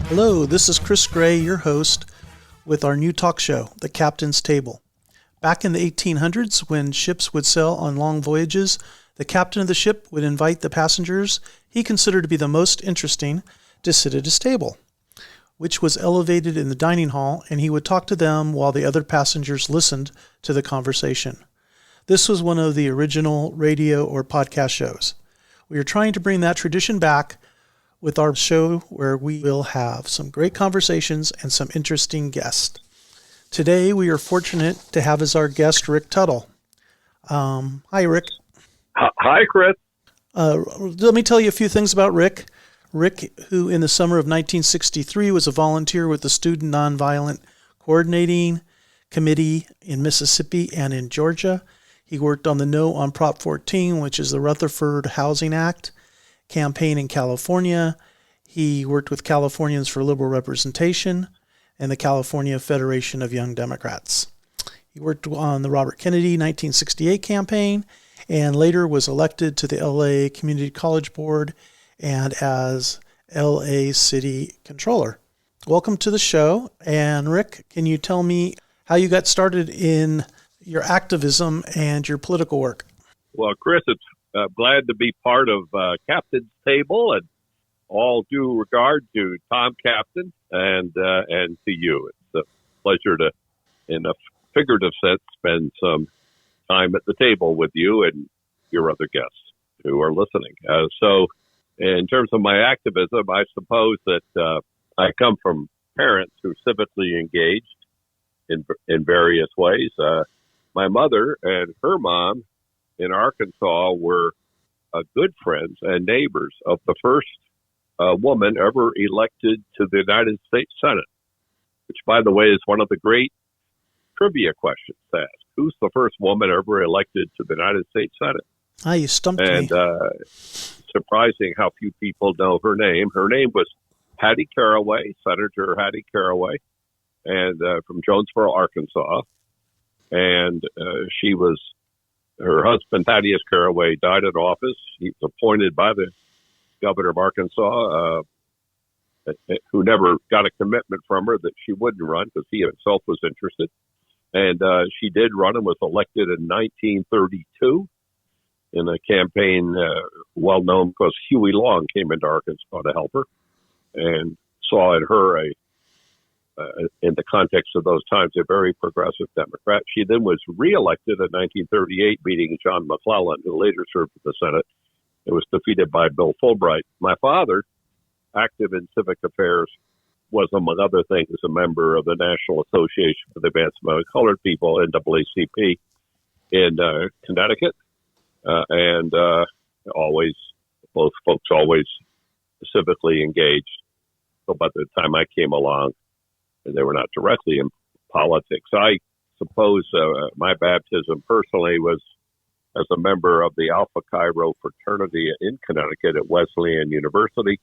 Hello, this is Chris Gray, your host, with our new talk show, The Captain's Table. Back in the 1800s, when ships would sail on long voyages, the captain of the ship would invite the passengers he considered to be the most interesting to sit at his table, which was elevated in the dining hall, and he would talk to them while the other passengers listened to the conversation. This was one of the original radio or podcast shows. We are trying to bring that tradition back with our show where we will have some great conversations and some interesting guests. Today, we are fortunate to have as our guest Rick Tuttle. Hi, Rick. Hi, Chris. Let me tell you a few things about Rick. Rick, who in the summer of 1963 was a volunteer with the Student Nonviolent Coordinating Committee in Mississippi and in Georgia. He worked on the No on Prop 14, which is the Rutherford Housing Act campaign in California. He worked with Californians for Liberal Representation and the California Federation of Young Democrats. He worked on the Robert Kennedy 1968 campaign and later was elected to the LA Community College Board and as LA City Controller. Welcome to the show. And Rick, can you tell me how you got started in your activism and your political work? Well, Chris, it's glad to be part of Captain's Table, and all due regard to Tom Kaptain and to you. It's a pleasure to, in a figurative sense, spend some time at the table with you and your other guests who are listening. So in terms of my activism, I suppose that I come from parents who are civically engaged in various ways. My mother and her mom in Arkansas were good friends and neighbors of the first woman ever elected to the United States Senate, which, by the way, is one of the great trivia questions to ask. Who's the first woman ever elected to the United States Senate? You stumped me. And surprising how few people know her name. Her name was Hattie Caraway, Senator Hattie Caraway, and from Jonesboro, Arkansas. And her husband, Thaddeus Caraway, died in office. He was appointed by the governor of Arkansas, who never got a commitment from her that she wouldn't run because he himself was interested. And she did run and was elected in 1932 in a campaign well known because Huey Long came into Arkansas to help her and saw in her in the context of those times, a very progressive Democrat. She then was reelected in 1938, beating John McClellan, who later served in the Senate. It was defeated by Bill Fulbright. My father, active in civic affairs, was, among other things, a member of the National Association for the Advancement of Colored People, NAACP, in Connecticut. And both folks always civically engaged. So by the time I came along, they were not directly in politics. I suppose my baptism personally was as a member of the Alpha Chi Rho fraternity in Connecticut at Wesleyan University,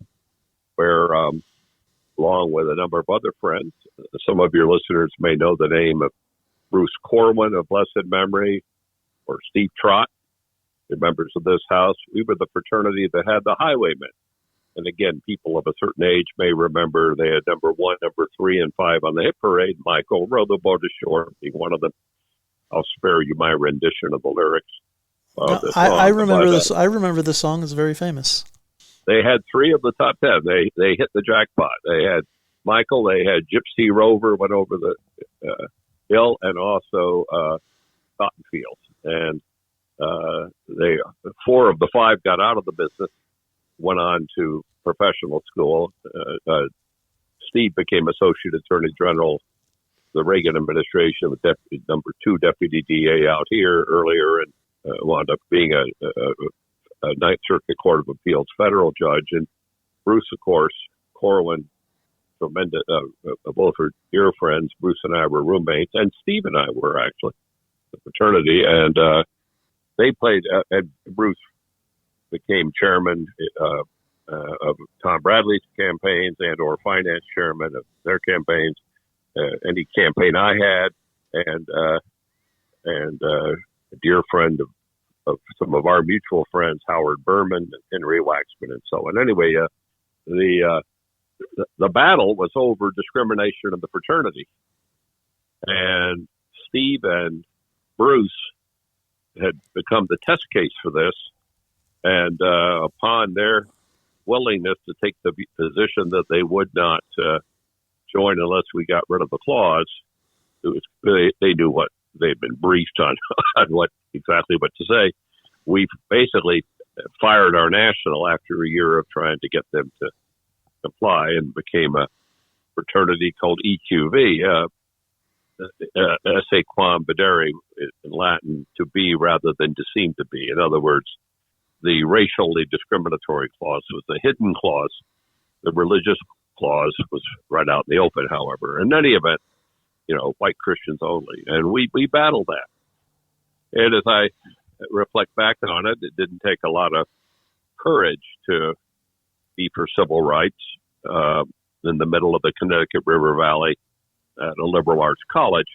where, along with a number of other friends, some of your listeners may know the name of Bruce Corwin of blessed memory, or Steve Trott, the members of this house. We were the fraternity that had the highwaymen. And again, people of a certain age may remember they had number 1, number 3, and 5 on the hit parade. Michael, row the boat ashore, being one of them. I'll spare you my rendition of the lyrics. I remember this. I remember the song is very famous. They had 3 of the top 10. They hit the jackpot. They had Michael. They had Gypsy Rover went over the hill, and also Cotton Fields. And 4 of the 5 got out of the business. Went on to professional school. Steve became Associate Attorney General of the Reagan administration, with number 2 deputy DA out here earlier, and wound up being a Ninth Circuit Court of Appeals federal judge. And Bruce, of course, Corwin, tremendous, both are dear friends. Bruce and I were roommates, and Steve and I were actually the fraternity. And they played, and Bruce became chairman of Tom Bradley's campaigns and or finance chairman of their campaigns. Any campaign I had, and a dear friend of some of our mutual friends, Howard Berman, and Henry Waxman, and so on. Anyway, the battle was over discrimination in the fraternity. And Steve and Bruce had become the test case for this. And upon their willingness to take the position that they would not join unless we got rid of the clause, they knew what they'd been briefed on, on exactly what to say. We basically fired our national after a year of trying to get them to comply, and became a fraternity called EQV, esse quam videre in Latin, to be rather than to seem to be. In other words, the racially discriminatory clause was the hidden clause. The religious clause was right out in the open, however. In any event, white Christians only. And we battled that. And as I reflect back on it, it didn't take a lot of courage to be for civil rights in the middle of the Connecticut River Valley at a liberal arts college.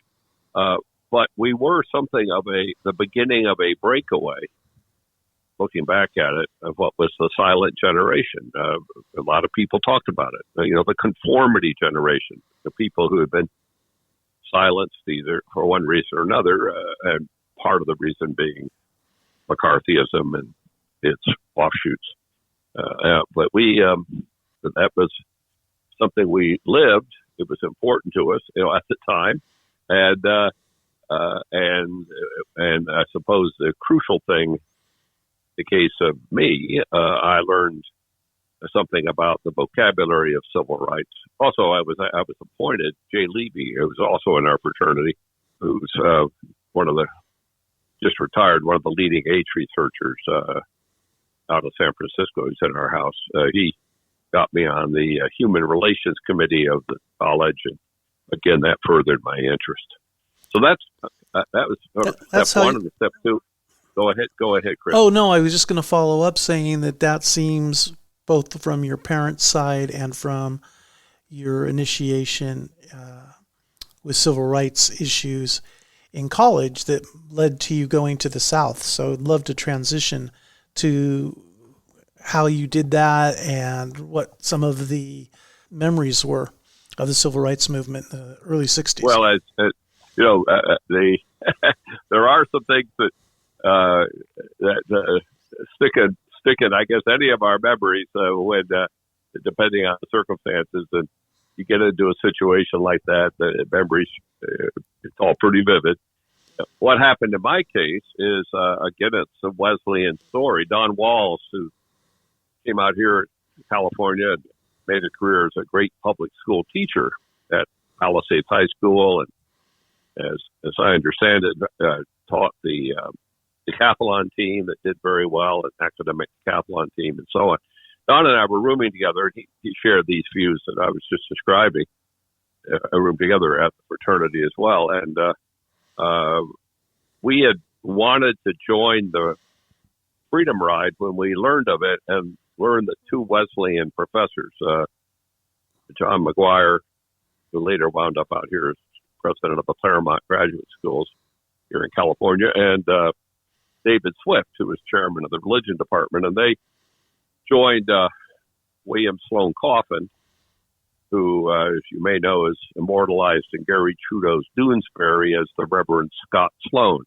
But we were something of the beginning of a breakaway, looking back at it, of what was the silent generation. A lot of people talked about it. The conformity generation, the people who had been silenced either for one reason or another, and part of the reason being McCarthyism and its offshoots. But that was something we lived. It was important to us, at the time, and I suppose the crucial thing, the case of me, I learned something about the vocabulary of civil rights. Also, I was appointed, Jay Levy, who was also in our fraternity, who's just retired, one of the leading AIDS researchers out of San Francisco. He's in our house. He got me on the Human Relations Committee of the college, and again, that furthered my interest. So that was step one, and step two. Go ahead, Chris. Oh no, I was just going to follow up saying that seems, both from your parents' side and from your initiation with civil rights issues in college, that led to you going to the South. So I'd love to transition to how you did that and what some of the memories were of the civil rights movement in the early 60s. Well, there are some things that stick in, I guess, any of our memories when, depending on the circumstances, and you get into a situation like that, the memories, it's all pretty vivid. What happened in my case is, again, it's a Wesleyan story. Don Walls, who came out here in California and made a career as a great public school teacher at Palisades High School, and as I understand it, taught the decathlon team that did very well, an academic decathlon team, and so on. Don and I were rooming together, and he shared these views that I was just describing. I roomed together at the fraternity as well, and we had wanted to join the Freedom Ride when we learned of it, and learned that two Wesleyan professors, John McGuire, who later wound up out here as president of the Claremont Graduate Schools here in California, and David Swift, who was chairman of the religion department, and they joined William Sloane Coffin, who, as you may know, is immortalized in Gary Trudeau's Doonesbury as the Reverend Scott Sloane.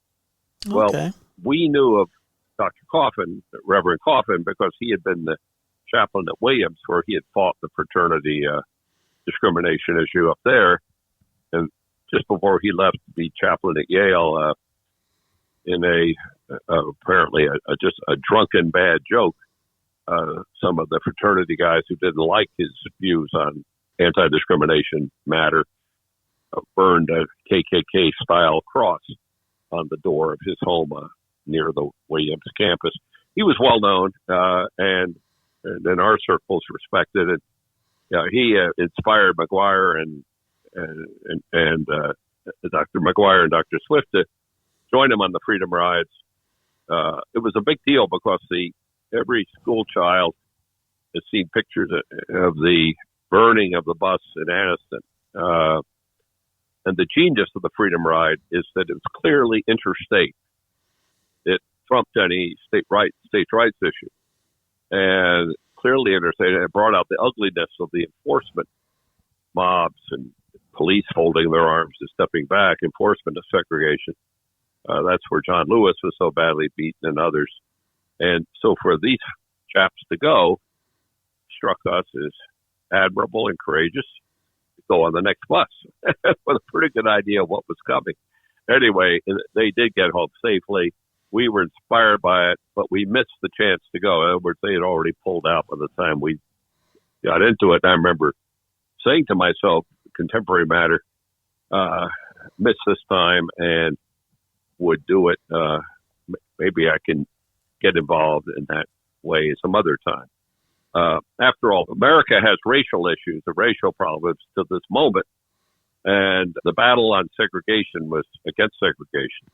Okay. Well, we knew of Dr. Coffin, Reverend Coffin, because he had been the chaplain at Williams, where he had fought the fraternity discrimination issue up there. And just before he left to be chaplain at Yale, in apparently just a drunken bad joke, some of the fraternity guys who didn't like his views on anti-discrimination matter burned a KKK-style cross on the door of his home near the Williams campus. He was well known and in our circles respected, and he inspired McGuire and Dr. McGuire and Dr. Swift to join him on the Freedom Rides. It was a big deal because every school child has seen pictures of the burning of the bus in Anniston. And the genius of the Freedom Ride is that it was clearly interstate. It trumped any state rights issue. And clearly understand it brought out the ugliness of the enforcement mobs and police holding their arms and stepping back, enforcement of segregation. That's where John Lewis was so badly beaten and others. And so for these chaps to go struck us as admirable and courageous to go on the next bus with a pretty good idea of what was coming. Anyway, they did get home safely. We were inspired by it, but we missed the chance to go. In other words, they had already pulled out by the time we got into it. And I remember saying to myself, contemporary matter, missed this time and would do it. Maybe I can get involved in that way some other time. After all, America has racial issues, the racial problems to this moment. And the battle on segregation was against segregation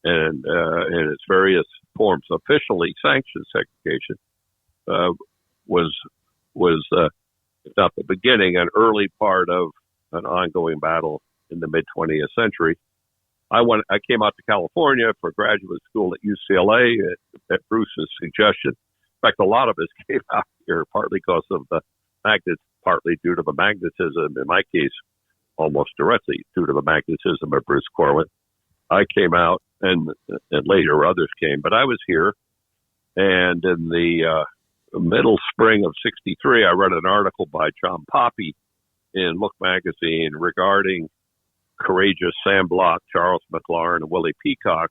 and in its various forms. Officially sanctioned segregation was if not the beginning, an early part of an ongoing battle in the mid-20th century. I came out to California for graduate school at UCLA at Bruce's suggestion. In fact, a lot of us came out here partly because of partly due to the magnetism, in my case, almost directly due to the magnetism of Bruce Corwin. I came out, and later others came, but I was here. And in the middle spring of '63, I read an article by John Poppy in Look magazine regarding courageous Sam Block, Charles McLaurin, and Willie Peacock,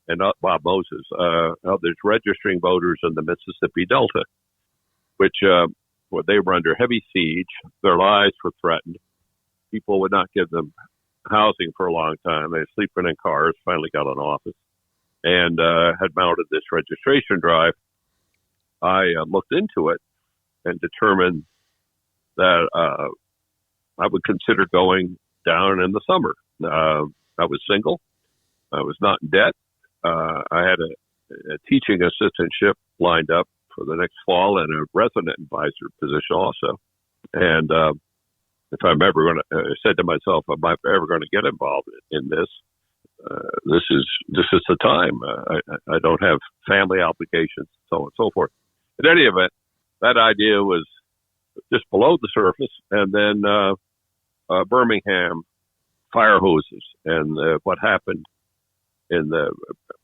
and Bob Moses, others registering voters in the Mississippi Delta, which they were under heavy siege. Their lives were threatened. People would not give them housing for a long time. They were sleeping in cars, finally got an office, and had mounted this registration drive. I looked into it and determined that I would consider going down in the summer. I was single. I was not in debt. I had a teaching assistantship lined up for the next fall and a resident advisor position also. And if I'm ever going to, I said to myself, if I'm ever going to get involved in this, this is the time. I don't have family obligations, so on and so forth. In any event, that idea was just below the surface, and then Birmingham fire hoses and what happened in the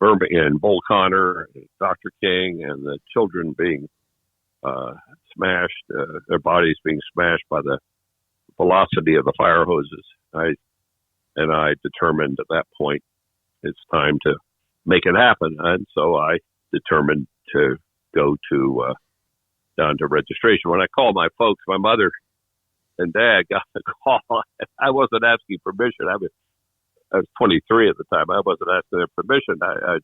Birmingham, Bull Connor, Dr. King, and the children being smashed, their bodies being smashed by the velocity of the fire hoses. I determined at that point it's time to make it happen, and so I determined to go to down to registration. When I called my folks, my mother and dad got the call. I wasn't asking permission. I was 23 at the time. I wasn't asking their permission. I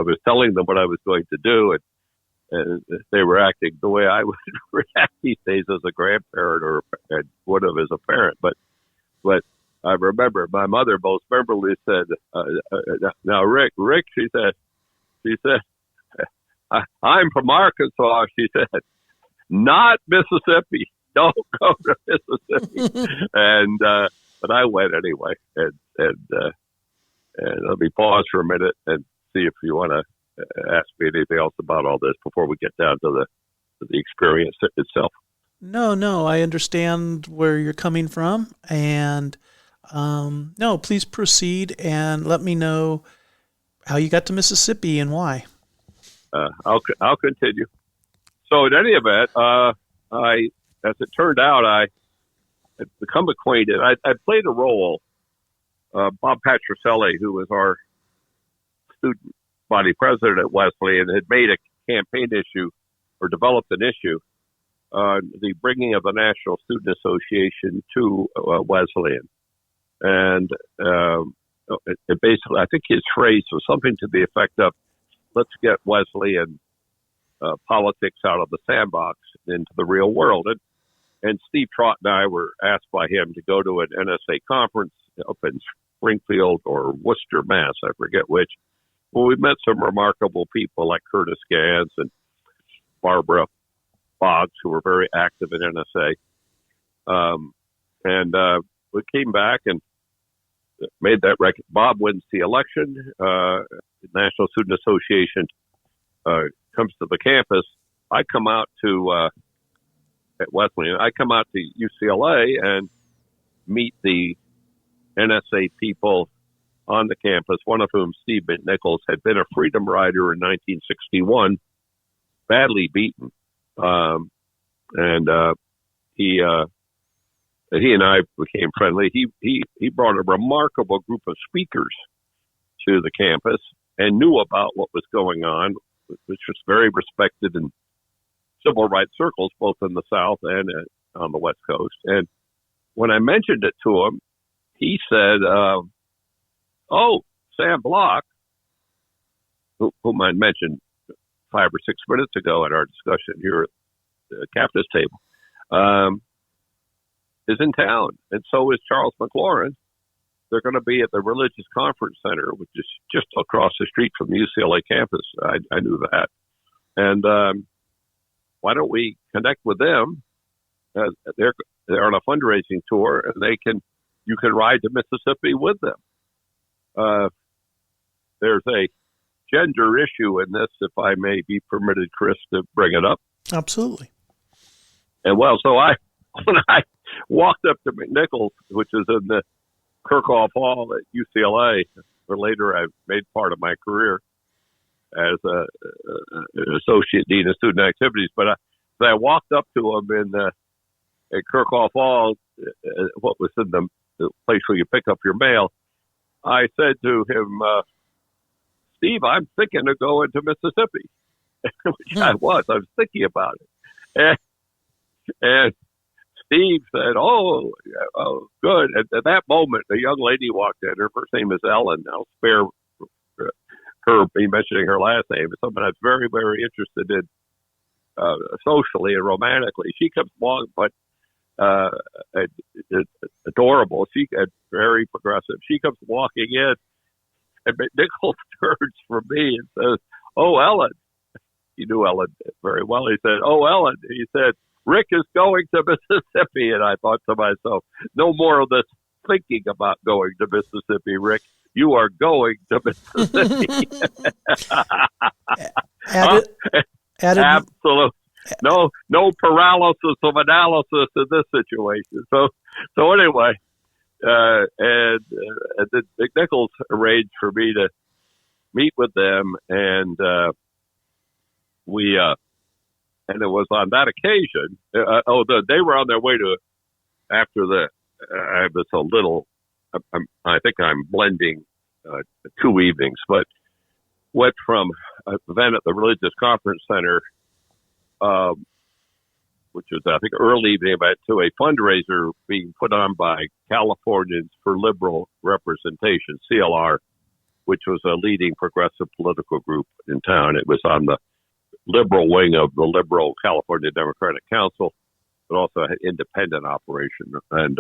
was telling them what I was going to do, and they were acting the way I would react these days as a grandparent or would have as a parent. But I remember my mother most memorably said, "Now, Rick," she said, "I'm from Arkansas." She said, "Not Mississippi. Don't go to Mississippi." And but I went anyway. And let me pause for a minute and see if you want to ask me anything else about all this before we get down to the experience itself. No, I understand where you're coming from, and no, please proceed and let me know how you got to Mississippi and why. I'll continue. So in any event, as it turned out, I had become acquainted. I played a role. Bob Patricelli, who was our student body president at Wesleyan, had made a campaign issue or developed an issue on the bringing of the National Student Association to Wesleyan. And it basically, I think his phrase was something to the effect of, let's get Wesleyan politics out of the sandbox into the real world. And Steve Trott and I were asked by him to go to an NSA conference up in Springfield or Worcester, Mass. I forget which. Well, we met some remarkable people like Curtis Gans and Barbara Boggs, who were very active in NSA. And we came back and made that record. Bob wins the election. The National Student Association comes to the campus. I come out to at Wesleyan. I come out to UCLA and meet the NSA people on the campus, one of whom, Steve McNichols, had been a freedom rider in 1961, badly beaten. He and I became friendly. He brought a remarkable group of speakers to the campus and knew about what was going on, which was very respected in civil rights circles, both in the South and on the West Coast. And when I mentioned it to him, he said, "Oh, Sam Block, whom I mentioned 5 or 6 minutes ago at our discussion here at the Captain's table, is in town, and so is Charles McLaurin. They're going to be at the Religious Conference Center, which is just across the street from the UCLA campus." I knew that. And why don't we connect with them? They're on a fundraising tour, and you can ride to Mississippi with them. There's a gender issue in this, if I may be permitted, Chris, to bring it up. Absolutely. And well, so when I walked up to McNichols, which is in the Kirchhoff Hall at UCLA, where later I made part of my career as an associate dean of student activities. But I walked up to him at Kirchhoff Hall, what was in the place where you pick up your mail. I said to him, "Steve, I'm thinking of going to Mississippi," which I was thinking about it. And Steve said, "Oh, good." At that moment, a young lady walked in. Her first name is Ellen. I'll spare her me mentioning her last name. It's someone that's very, very interested in socially and romantically. She comes along, but adorable. She very progressive. She comes walking in, and McNichols turns from me and says, "Oh, Ellen." He knew Ellen very well. He said, "Oh, Ellen." He said, "Rick is going to Mississippi." And I thought to myself, no more of this thinking about going to Mississippi, Rick. You are going to Mississippi. Absolutely. No paralysis of analysis in this situation. So anyway, and McNichols arranged for me to meet with them, and and it was on that occasion. They were on their way to after the. I was a little. I think I'm blending 2 evenings, but went from an event at the Religious Conference Center, which was, I think, early evening, event, to a fundraiser being put on by Californians for Liberal Representation, CLR, which was a leading progressive political group in town. It was on the liberal wing of the liberal California Democratic Council, but also an independent operation. And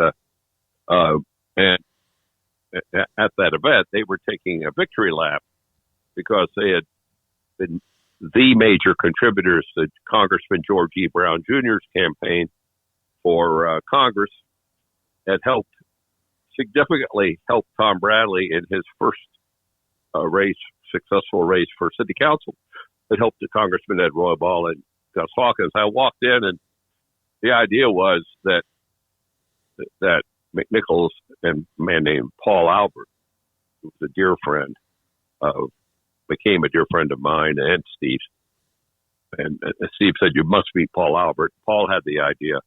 at that event, they were taking a victory lap because they had been the major contributors to Congressman George E. Brown Jr.'s campaign for Congress, had significantly helped Tom Bradley in his first successful race for city council. It helped the Congressman Ed Roybal and Gus Hawkins. I walked in, and the idea was that McNichols and a man named Paul Albert, who was a dear friend, became a dear friend of mine and Steve's. And Steve said, "You must meet Paul Albert." Paul had the idea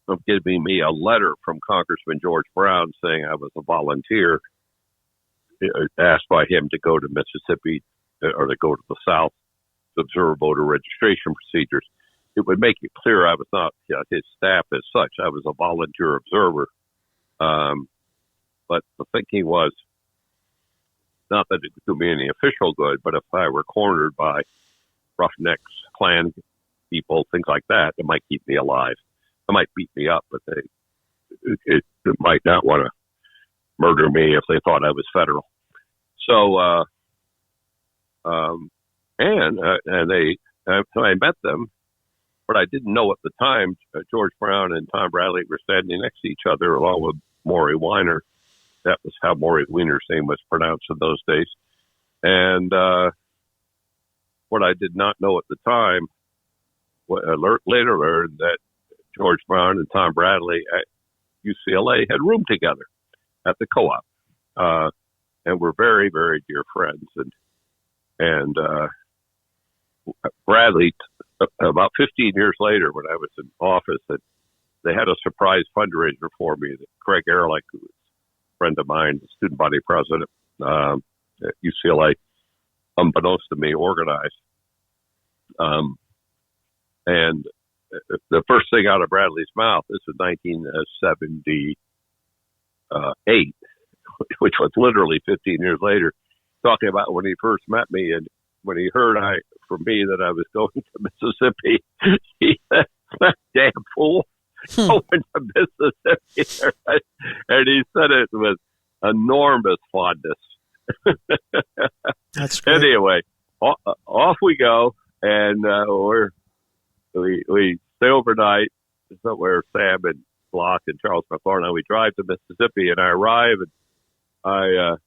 of giving me a letter from Congressman George Brown saying I was a volunteer, asked by him to go to Mississippi or to go to the South to observe voter registration procedures. It would make it clear I was not his staff as such. I was a volunteer observer. But the thinking was not that it would do me any official good, but if I were cornered by roughnecks, Klan people, things like that, it might keep me alive. They might beat me up, but it might not want to murder me if they thought I was federal. So, so I met them, but I didn't know at the time George Brown and Tom Bradley were standing next to each other along with Maury Weiner. That was how Maury Weiner's name was pronounced in those days. And what I did not know at the time later learned that George Brown and Tom Bradley at UCLA had roomed together at the co-op, and were very, very dear friends. And Bradley, about 15 years later, when I was in office, that they had a surprise fundraiser for me that Craig Ehrlich, who was a friend of mine, the student body president at UCLA, unbeknownst to me, organized. And the first thing out of Bradley's mouth, this was 1978, which was literally 15 years later, talking about when he first met me and when he heard from me that I was going to Mississippi, he said, "That damn fool going to Mississippi." And he said it with enormous fondness. That's great. Anyway, off we go, and we stay overnight somewhere. Sam and Block and Charles McLaurin and we drive to Mississippi, and I arrive, and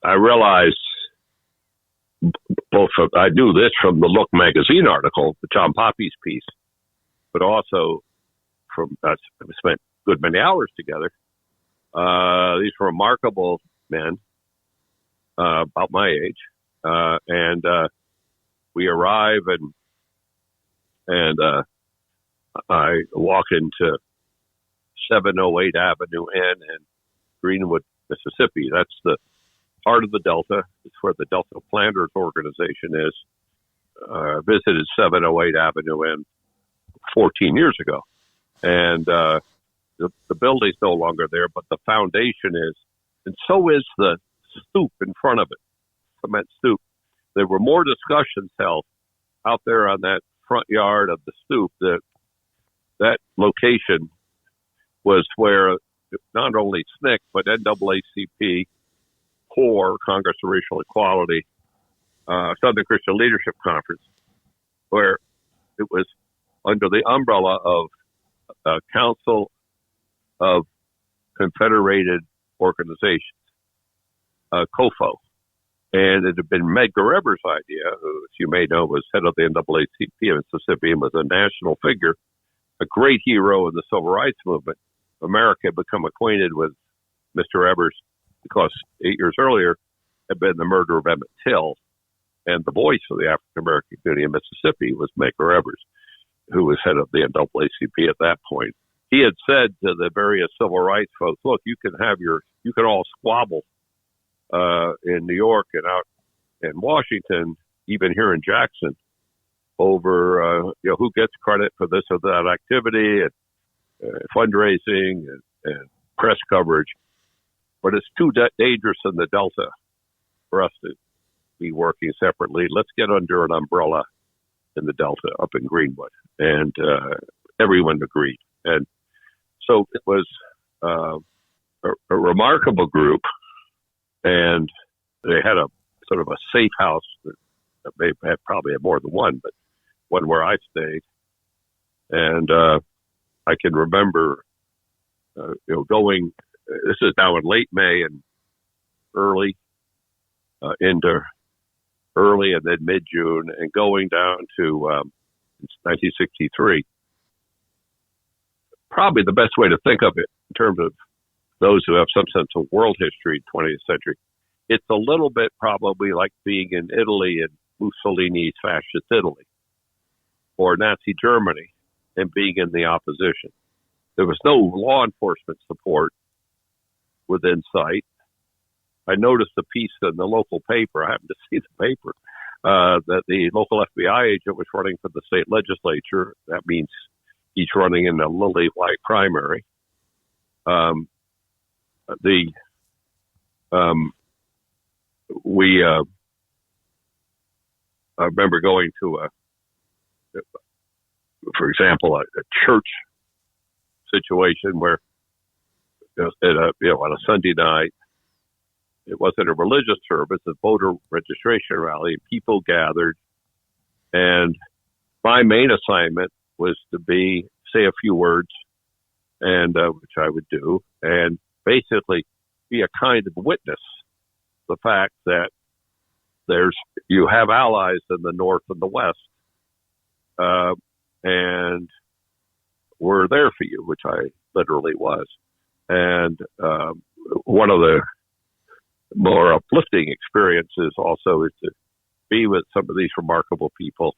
I realized I knew this from the Look magazine article, the John Poppy's piece, but also from we spent a good many hours together. These were remarkable men, about my age, and we arrive, and I walk into 708 Avenue N in Greenwood, Mississippi. That's the heart of the Delta. It's where the Delta Planters Organization is. Visited 708 Avenue N 14 years ago. And the building's no longer there, but the foundation is. And so is the stoop in front of it, cement stoop. There were more discussions held out there on that front yard of the stoop. That location was where not only SNCC, but NAACP, CORE, Congress of Racial Equality, Southern Christian Leadership Conference, where it was under the umbrella of Council of Confederated Organizations, COFO. And it had been Medgar Evers' idea, who, as you may know, was head of the NAACP in Mississippi and was a national figure, a great hero in the civil rights movement. America had become acquainted with Mr. Evers because 8 years earlier had been the murder of Emmett Till, and the voice of the African American community in Mississippi was Medgar Evers, who was head of the NAACP at that point. He had said to the various civil rights folks, "Look, you can all squabble in New York and out in Washington, even here in Jackson, over who gets credit for this or that activity and fundraising and press coverage. But it's too dangerous in the Delta for us to be working separately. Let's get under an umbrella in the Delta up in Greenwood." And everyone agreed. And so it was a remarkable group. And they had a sort of a safe house that they had probably had more than one, but one where I stayed. And I can remember, going. This is now in late May and into early and then mid-June, and going down to 1963. Probably the best way to think of it in terms of those who have some sense of world history in 20th century, it's a little bit probably like being in Italy in Mussolini's fascist Italy, or Nazi Germany, and being in the opposition. There was no law enforcement support within sight. I noticed a piece in the local paper. I happened to see the paper that the local FBI agent was running for the state legislature. That means he's running in a lily white primary. I remember going to for example, a church situation where on a Sunday night, it wasn't a religious service, a voter registration rally. People gathered, and my main assignment was to say a few words, and which I would do, and basically be a kind of witness. The fact that there's you have allies in the North and the West, and we're there for you, which I literally was. And one of the more uplifting experiences also is to be with some of these remarkable people.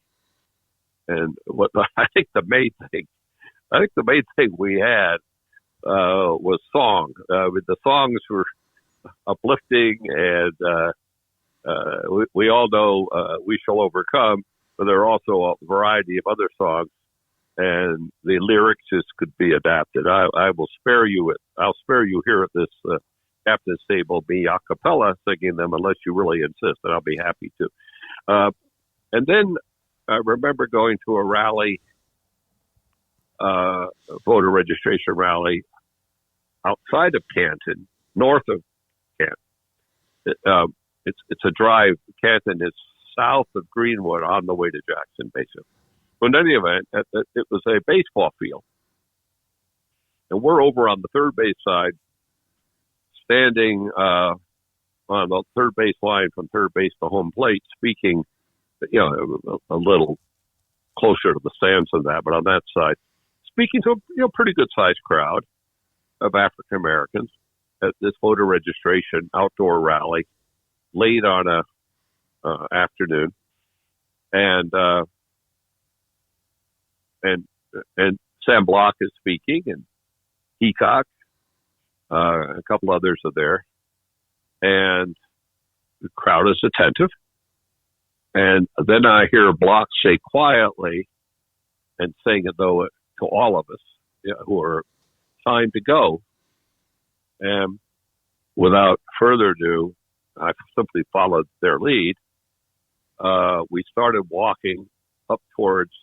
And what I think the main thing we had was song. The songs were uplifting, and we all know "We Shall Overcome," but there are also a variety of other songs, and the lyrics just could be adapted. I will spare you it. I'll spare you here at this Captain's table me a cappella singing them, unless you really insist, and I'll be happy to. And then I remember going to a rally, voter registration rally outside of Canton, north of Canton. It's a drive. Canton is south of Greenwood on the way to Jackson, basically. But in any event, it was a baseball field. And we're over on the third base side, standing on the third base line from third base to home plate, speaking, a little closer to the stands than that, but on that side, speaking to a pretty good sized crowd of African Americans at this voter registration outdoor rally late on a afternoon, and Sam Block is speaking, and Heacock, a couple others are there, and the crowd is attentive. And then I hear Block say quietly, and saying it though to all of us who are time to go. And without further ado, I simply followed their lead. We started walking up towards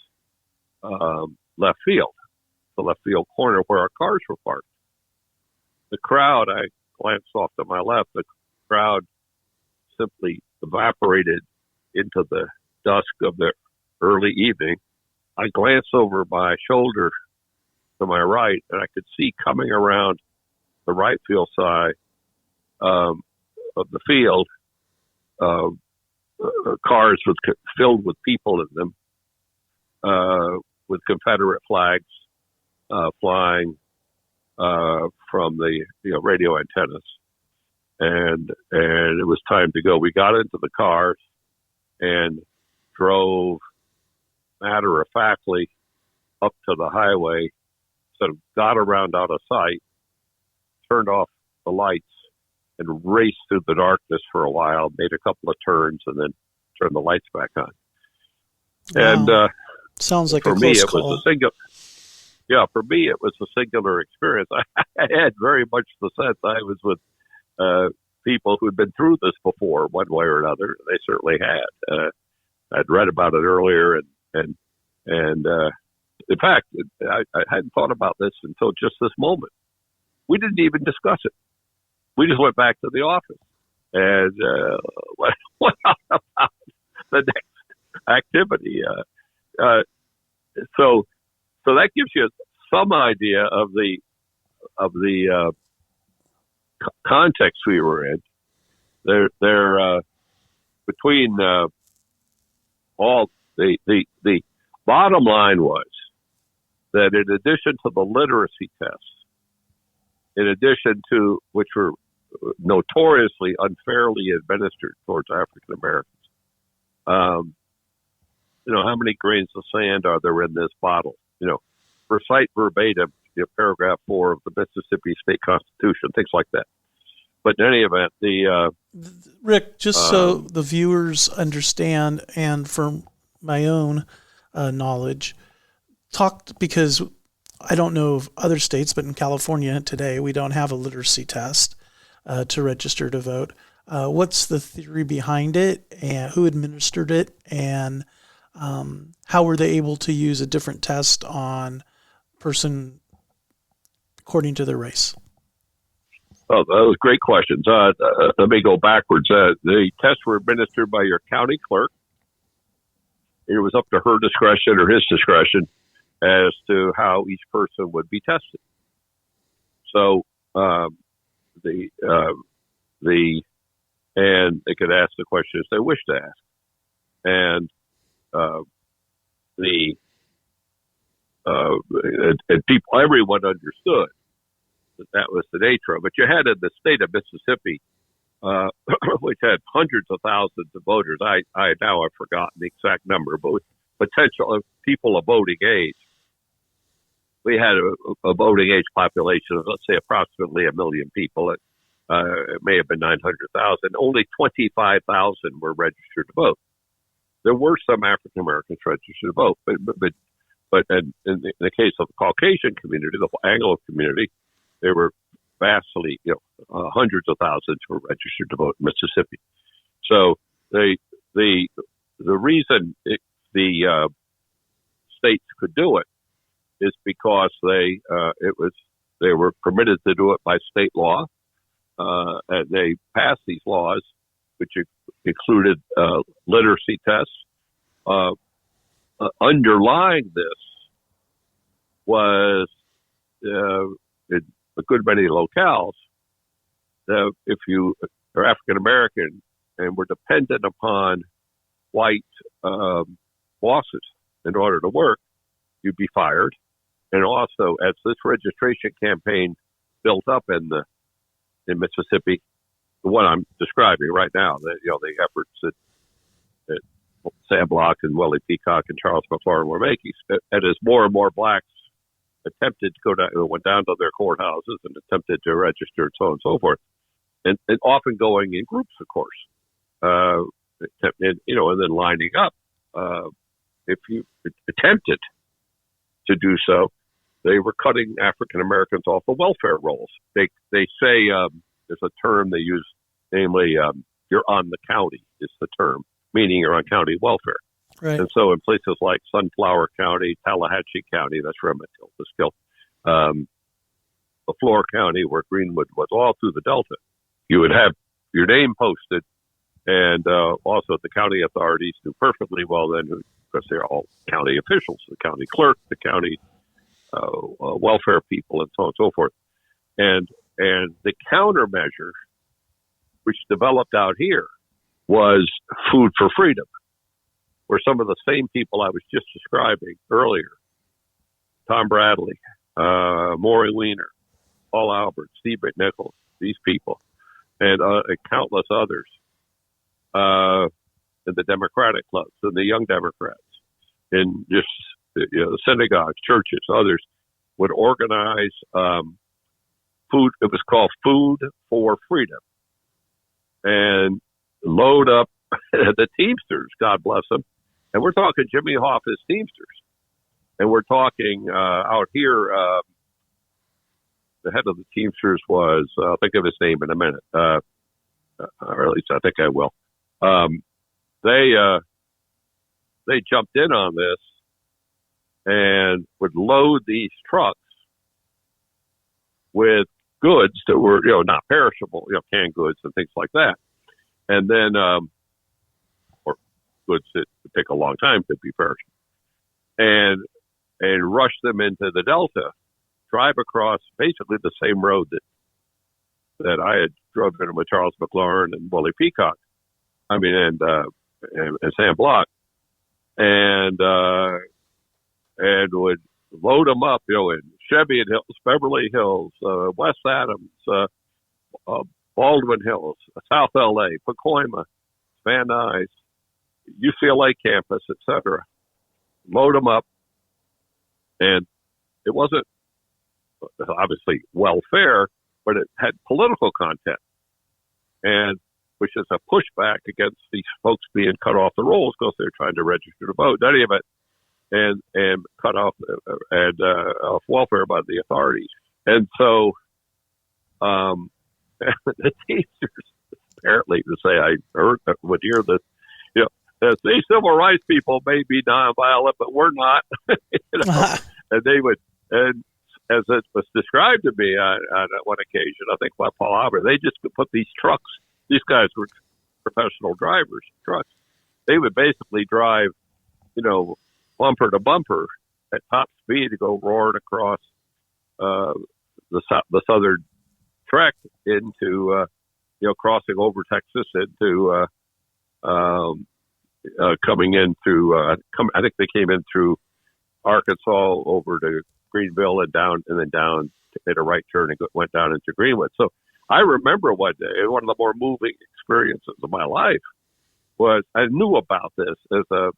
left field, the left field corner where our cars were parked. The crowd, I glanced off to my left, the crowd simply evaporated into the dusk of the early evening. I glanced over my shoulder to my right, and I could see coming around the right field side of the field, cars filled with people in them, with Confederate flags flying from the radio antennas, and it was time to go. We got into the cars and drove matter-of-factly up to the highway, sort of got around out of sight, turned off the lights, and raced through the darkness for a while, made a couple of turns, and then turned the lights back on. Wow. And sounds like for a me, close it call. was a singular. Yeah, for me, it was a singular experience. I had very much the sense I was with people who'd been through this before, one way or another. They certainly had. I'd read about it earlier, and in fact, I hadn't thought about this until just this moment. We didn't even discuss it. We just went back to the office and went on about the next activity. So that gives you some idea of the context we were in. There between all the bottom line was that in addition to the literacy tests, in addition to which were notoriously unfairly administered towards African Americans, how many grains of sand are there in this bottle? Recite verbatim paragraph 4 of the Mississippi State Constitution, things like that. But in any event, Rick, just so the viewers understand, and from my own knowledge, because I don't know of other states, but in California today, we don't have a literacy test to register to vote. What's the theory behind it, and who administered it, and how were they able to use a different test on person according to their race? Oh, those great questions. Let me go backwards. The tests were administered by your county clerk. It was up to her discretion or his discretion as to how each person would be tested. So and they could ask the questions they wish to ask. and people, everyone understood that was the nature of it. You had in the state of Mississippi, which had hundreds of thousands of voters. I now have forgotten the exact number, but with potential of people of voting age. We had a voting age population of, let's say, approximately 1 million people. It may have been 900,000. Only 25,000 were registered to vote. There were some African Americans registered to vote, but in the case of the Caucasian community, the Anglo community, there were vastly, hundreds of thousands were registered to vote in Mississippi. So the reason the states could do it is because they were permitted to do it by state law. And they passed these laws, which included literacy tests. Underlying this was in a good many locales, if you are African American and were dependent upon white bosses in order to work, you'd be fired. And also, as this registration campaign built up in Mississippi, the one I'm describing right now, the efforts that Sam Block and Willie Peacock and Charles McLaurin were making, and as more and more blacks attempted to went down to their courthouses and attempted to register and so on and so forth, and often going in groups, of course, and then lining up. If you attempted to do so, they were cutting African Americans off the welfare rolls. They say there's a term they use, namely, "you're on the county" is the term, meaning you're on county welfare. Right. And so in places like Sunflower County, Tallahatchie County, that's Remington, LaFleur County, where Greenwood was, all through the Delta, you would have your name posted, and also the county authorities knew perfectly well then, because they're all county officials, the county clerk, the county welfare people, and so on and so forth. And the countermeasure, which developed out here, was Food for Freedom, where some of the same people I was just describing earlier, Tom Bradley, Maury Weiner, Paul Albert, Steve McNichols, these people, and countless others in the Democratic clubs and the Young Democrats, in just synagogues, churches, others, would organize food. It was called Food for Freedom, and load up the Teamsters, God bless them. And we're talking Jimmy Hoffa's Teamsters. And we're talking out here, the head of the Teamsters was, I'll think of his name in a minute, or at least I think I will. They jumped in on this and would load these trucks with goods that were, not perishable, canned goods and things like that. And then, or goods that would take a long time to be perishable, and rush them into the Delta, drive across basically the same road that I had driven with Charles McLaurin and Willie Peacock, and Sam Block, and would load them up, in Chevy Hills, Beverly Hills, West Adams, Baldwin Hills, South LA, Pacoima, Van Nuys, UCLA campus, etc. Load them up, and it wasn't obviously welfare, but it had political content, and which is a pushback against these folks being cut off the rolls because they're trying to register to vote. Any of it, and cut off off welfare by the authorities, and so the Teamsters apparently, to say I would hear that, these civil rights people may be nonviolent, but we're not, and they would, and as it was described to me on one occasion, I think by Paul Albert, they just could put these trucks. These guys were professional drivers, trucks. They would basically drive, bumper to bumper at top speed to go roaring across the southern trek into, crossing over Texas into coming in through. I think they came in through Arkansas over to Greenville and then down, made a right turn and went down into Greenwood. So I remember one day, one of the more moving experiences of my life was I knew about this I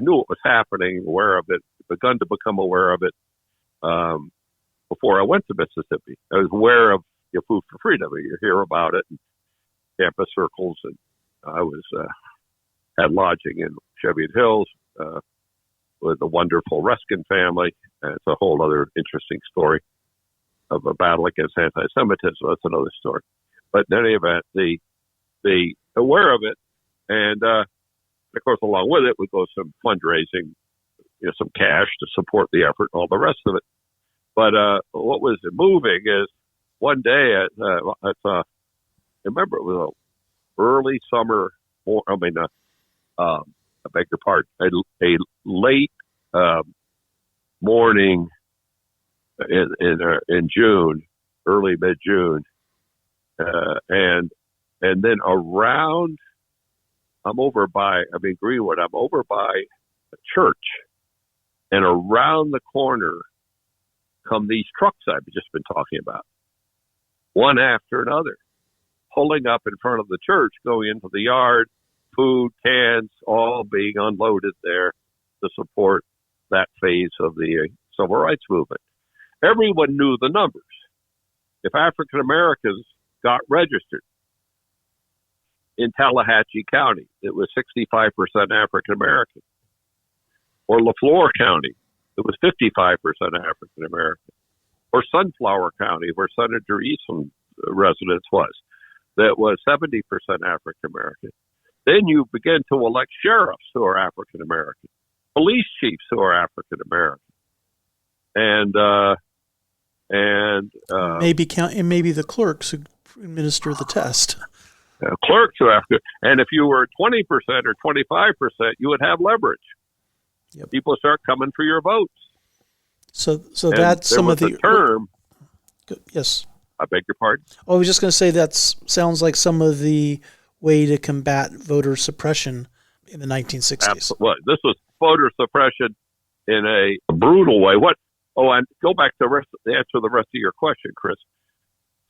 knew it was happening, aware of it, begun to become aware of it before I went to Mississippi. I was aware of Food for Freedom. You hear about it in campus circles, and I was had lodging in Cheviot Hills with the wonderful Ruskin family. It's a whole other interesting story of a battle against anti-Semitism. That's another story. But in any event, the aware of it, and of course, along with it, we go some fundraising, some cash to support the effort, all the rest of it. But what was moving is one day I remember it was a early summer. I beg your pardon, a late morning in June, early mid-June, and then around. I'm over by Greenwood. I'm over by a church, and around the corner come these trucks I've just been talking about, one after another, pulling up in front of the church, going into the yard, food, cans, all being unloaded there to support that phase of the civil rights movement. Everyone knew the numbers. If African Americans got registered in Tallahatchie County, it was 65% African American. Or LaFleur County, it was 55% African American. Or Sunflower County, where Senator Eastman's residence was, that was 70% African American. Then you begin to elect sheriffs who are African American, police chiefs who are African American, and maybe the clerks who administer the test. Clerks who have to, and if you were 20% or 25%, you would have leverage. Yep. People start coming for your votes. So that's some of the term. Yes. I beg your pardon? I was just going to say that sounds like some of the way to combat voter suppression in the 1960s. Absolutely. This was voter suppression in a brutal way. And go back to answer the rest of your question, Chris.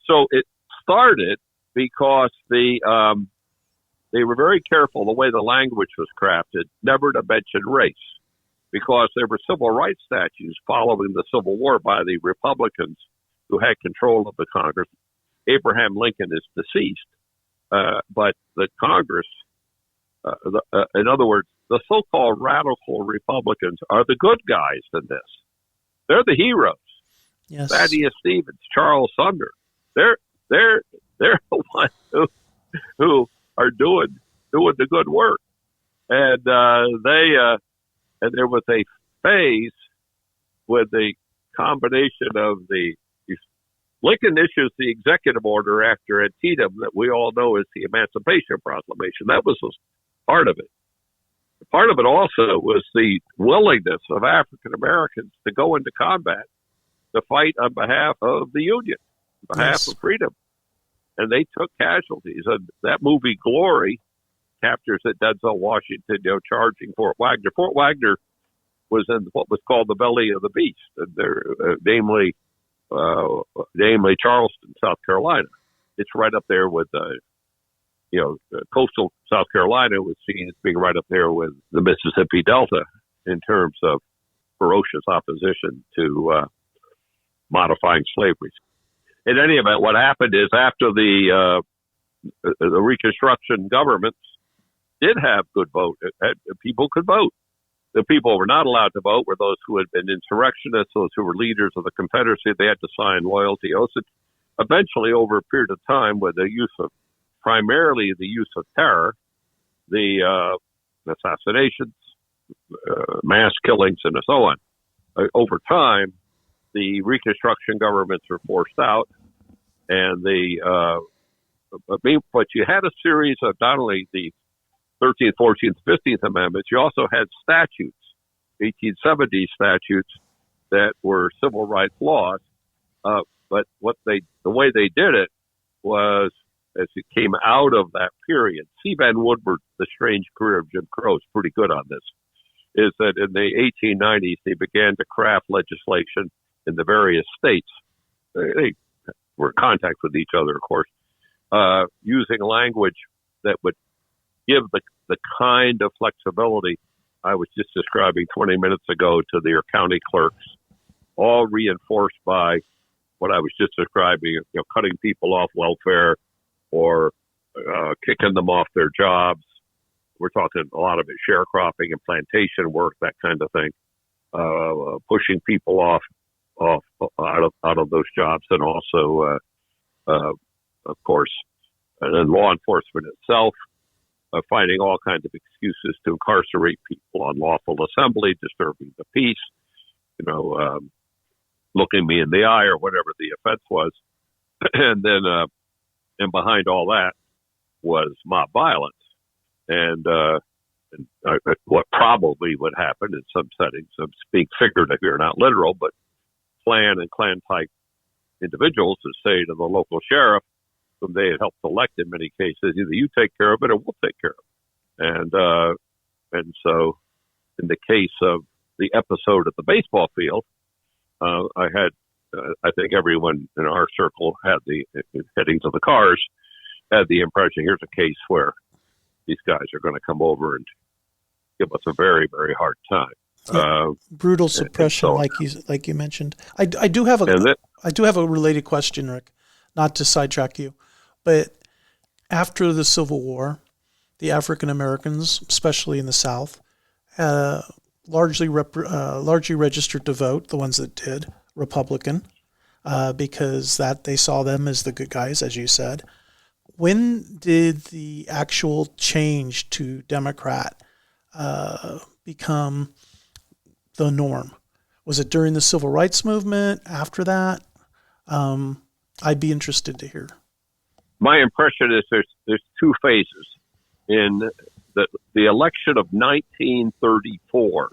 So it started because they were very careful the way the language was crafted, never to mention race, because there were civil rights statutes following the Civil War by the Republicans who had control of the Congress. Abraham Lincoln is deceased, but the Congress, in other words, the so-called radical Republicans are the good guys in this. They're the heroes. Yes. Thaddeus Stevens, Charles Sumner. They're the ones who are doing the good work, and there was a phase with the combination of Lincoln issues the executive order after Antietam that we all know as the Emancipation Proclamation. That was part of it. Part of it also was the willingness of African Americans to go into combat to fight on behalf of the Union, on behalf of freedom. And they took casualties. And that movie Glory captures it, Denzel Washington, charging Fort Wagner. Fort Wagner was in what was called the belly of the beast, and namely Charleston, South Carolina. It's right up there with, coastal South Carolina was seen as being right up there with the Mississippi Delta in terms of ferocious opposition to modifying slavery. In any event, what happened is after the Reconstruction governments did have good vote, people could vote. The people who were not allowed to vote were those who had been insurrectionists, those who were leaders of the Confederacy. They had to sign loyalty oaths. Eventually, over a period of time, with primarily the use of terror, the assassinations, mass killings, and so on, over time, the Reconstruction governments were forced out, and but you had a series of not only the 13th, 14th, 15th Amendments, you also had statutes, 1870 statutes that were civil rights laws. But the way they did it was as it came out of that period, C. Van Woodward, The Strange Career of Jim Crow, is pretty good on this, is that in the 1890s, they began to craft legislation in the various states. They were in contact with each other, of course, using language that would give the kind of flexibility I was just describing 20 minutes ago to their county clerks, all reinforced by what I was just describing, cutting people off welfare or kicking them off their jobs. We're talking a lot of it, sharecropping and plantation work, that kind of thing, pushing people off out of those jobs, and also, of course, and then law enforcement itself, finding all kinds of excuses to incarcerate people, unlawful assembly, disturbing the peace, looking me in the eye or whatever the offense was. And then, and behind all that was mob violence. And what probably would happen in some settings, I'm speaking figurative here, not literal, but Klan and Klan type individuals would say to the local sheriff, whom they had helped elect in many cases, either you take care of it or we'll take care of it. And so in the case of the episode at the baseball field, I think everyone in our circle had heading to the cars, had the impression, here's a case where these guys are going to come over and give us a very, very hard time. Yeah, brutal suppression, like you mentioned. I do have a related question, Rick, not to sidetrack you, but after the Civil War, the African Americans, especially in the South, largely registered to vote, the ones that did, Republican, because they saw them as the good guys, as you said. When did the actual change to Democrat become the norm? Was it during the civil rights movement? After that? I'd be interested to hear. My impression is there's two phases. In the election of 1934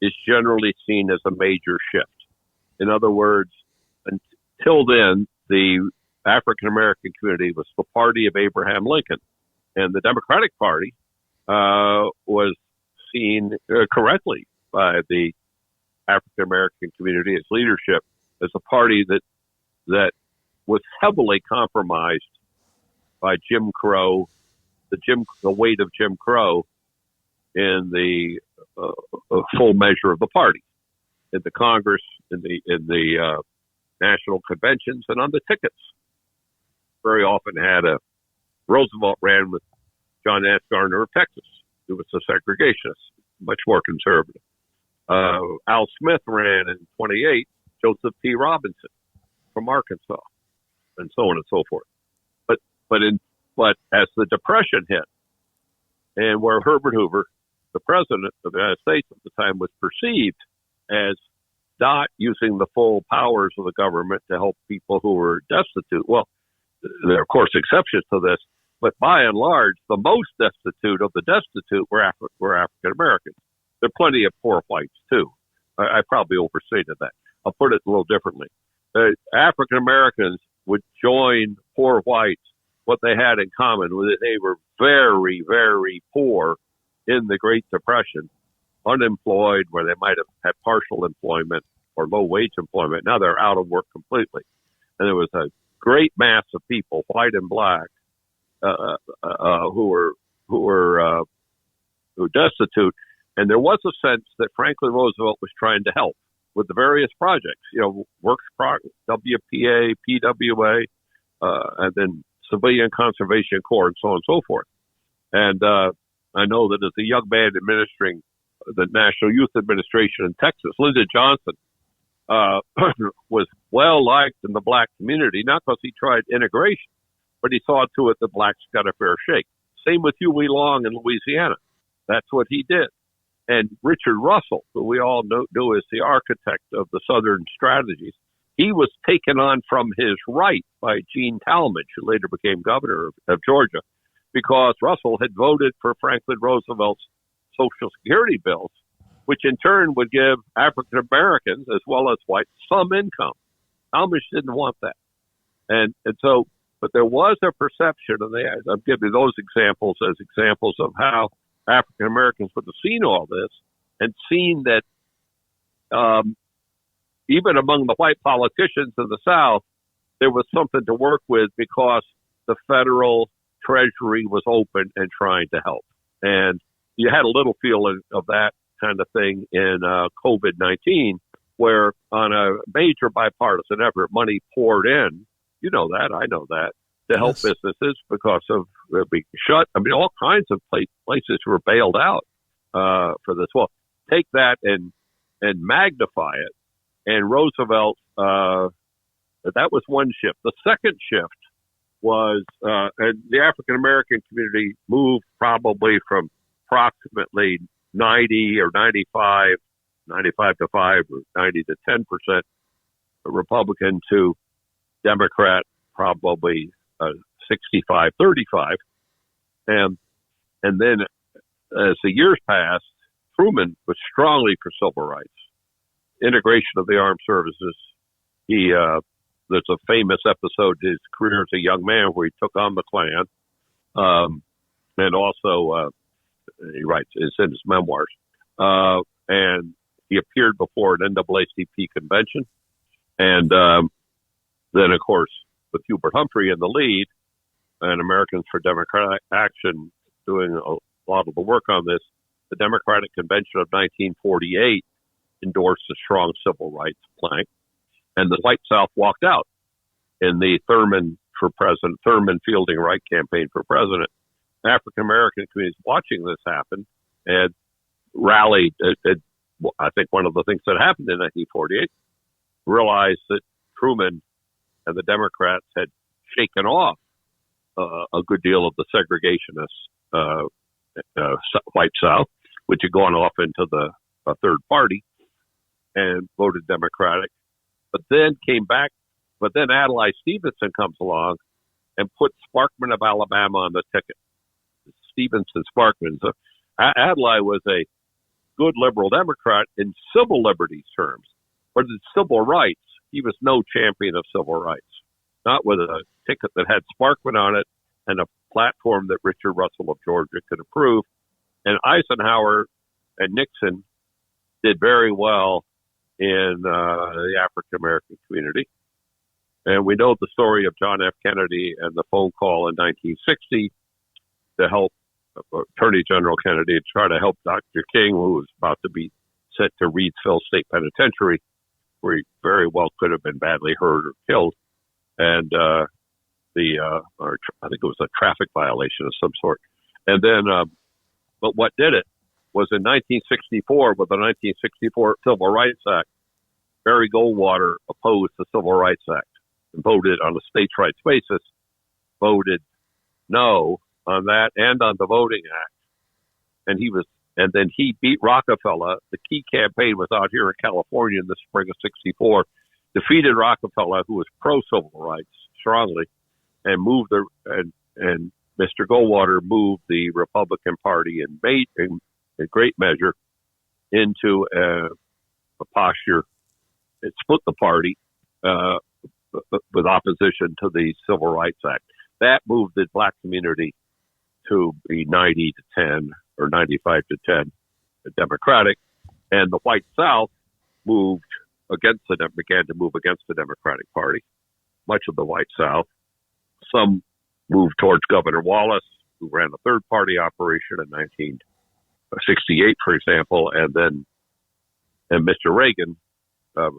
is generally seen as a major shift. In other words, until then, the African American community was the party of Abraham Lincoln, and the Democratic Party was seen correctly by the African American community, its leadership, as a party that was heavily compromised by Jim Crow, the weight of Jim Crow in the full measure of the party, in the Congress, in the national conventions, and on the tickets. Very often had Roosevelt ran with John Nance Garner of Texas, who was a segregationist, much more conservative. Al Smith ran in 28, Joseph P. Robinson from Arkansas, and so on and so forth. But as the Depression hit, and where Herbert Hoover, the president of the United States at the time, was perceived as not using the full powers of the government to help people who were destitute. Well, there are, of course, exceptions to this, but by and large, the most destitute of the destitute were African Americans. There are plenty of poor whites, too. I probably overstated that. I'll put it a little differently. African Americans would join poor whites. What they had in common was that they were very, very poor in the Great Depression, unemployed, where they might have had partial employment or low-wage employment. Now they're out of work completely. And there was a great mass of people, white and black, who were destitute. And there was a sense that Franklin Roosevelt was trying to help with the various projects, Works WPA, PWA, and then Civilian Conservation Corps, and so on and so forth. And I know that as a young man administering the National Youth Administration in Texas, Lyndon Johnson was well liked in the black community, not because he tried integration, but he saw to it that blacks got a fair shake. Same with Huey Long in Louisiana. That's what he did. And Richard Russell, who we all know as the architect of the Southern strategies, he was taken on from his right by Gene Talmadge, who later became governor of Georgia, because Russell had voted for Franklin Roosevelt's Social Security bills, which in turn would give African Americans as well as whites some income. Talmadge didn't want that. And so But there was a perception, and I'm giving those examples as examples of how African Americans would have seen all this and seen that even among the white politicians in the South, there was something to work with because the federal treasury was open and trying to help. And you had a little feeling of that kind of thing in COVID-19, where on a major bipartisan effort, money poured in. You know that, I know that, to help businesses because of being shut. I mean, all kinds of places were bailed out for this. Well, take that and magnify it. And Roosevelt, that was one shift. The second shift was and the African American community moved probably from approximately 90 or 95 to 5 or 90 to 10% Republican to Democrat, probably 65-35. And then as the years passed, Truman was strongly for civil rights, integration of the armed services. There's a famous episode in his career as a young man where he took on the Klan. And also, he writes, it's in his memoirs. And he appeared before an NAACP convention. And then, of course, with Hubert Humphrey in the lead and Americans for Democratic Action doing a lot of the work on this, the Democratic Convention of 1948 endorsed a strong civil rights plank. And the white South walked out in the Thurman Fielding Wright campaign for president. African American communities watching this happen and rallied. I think one of the things that happened in 1948 realized that Truman and the Democrats had shaken off a good deal of the segregationist white South, which had gone off into the third party and voted Democratic, but then came back. But then Adlai Stevenson comes along and put Sparkman of Alabama on the ticket. Stevenson Sparkman. So Adlai was a good liberal Democrat in civil liberties terms, but in civil rights, he was no champion of civil rights. Not with a ticket that had Sparkman on it and a platform that Richard Russell of Georgia could approve. And Eisenhower and Nixon did very well in the African American community. And we know the story of John F. Kennedy and the phone call in 1960 to help Attorney General Kennedy try to help Dr. King, who was about to be sent to Reidsville State Penitentiary, where he very well could have been badly hurt or killed. And or I think it was a traffic violation of some sort. And then, but what did it was in 1964, with the 1964 Civil Rights Act, Barry Goldwater opposed the Civil Rights Act and voted on a states' rights basis, voted no on that and on the Voting Act. And then he beat Rockefeller. The key campaign was out here in California in the spring of '64, defeated Rockefeller, who was pro-civil rights strongly, and and Mr. Goldwater moved the Republican Party in great measure into a posture. It split the party with opposition to the Civil Rights Act. That moved the black community to be 90 to 10 or 95 to 10 Democratic, and the white South began to move against the Democratic Party. Much of the white South. Some moved towards Governor Wallace, who ran a third party operation in 1968, for example, and Mr. Reagan, at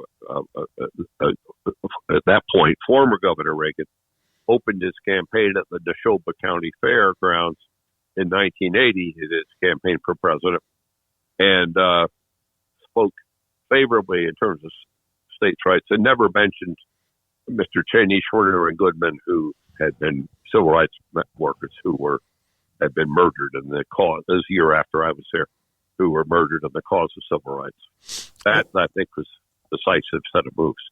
that point, former Governor Reagan, opened his campaign at the Neshoba County Fairgrounds in 1980, his campaign for president, and spoke favorably in terms of states' rights and never mentioned Mr. Cheney, Schwerner, and Goodman, who had been civil rights workers who had been murdered in the cause, this year after I was there, who were murdered in the cause of civil rights. That, I think, was a decisive set of moves.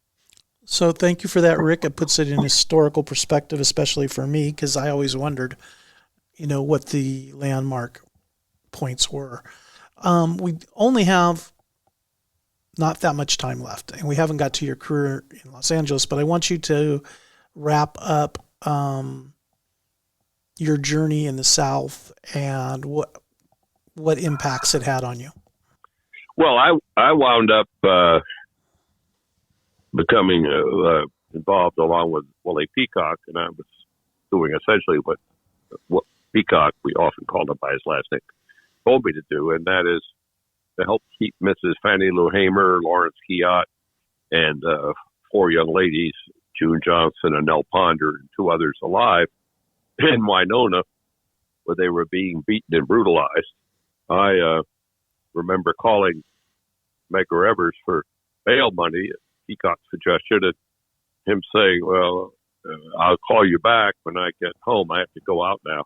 So thank you for that, Rick. It puts it in historical perspective, especially for me, because I always wondered, what the landmark points were. We only have not that much time left, and we haven't got to your career in Los Angeles, but I want you to wrap up your journey in the South and what impacts it had on you? Well, I wound up becoming involved along with Willie Peacock, and I was doing essentially what Peacock, we often called him by his last name, told me to do, and that is to help keep Mrs. Fannie Lou Hamer, Lawrence Keot, and 4 young ladies, June Johnson and Nell Ponder, and 2 others alive in Winona, where they were being beaten and brutalized. I remember calling Medgar Evers for bail money at Peacock's suggestion, and him saying, well, I'll call you back when I get home. I have to go out now.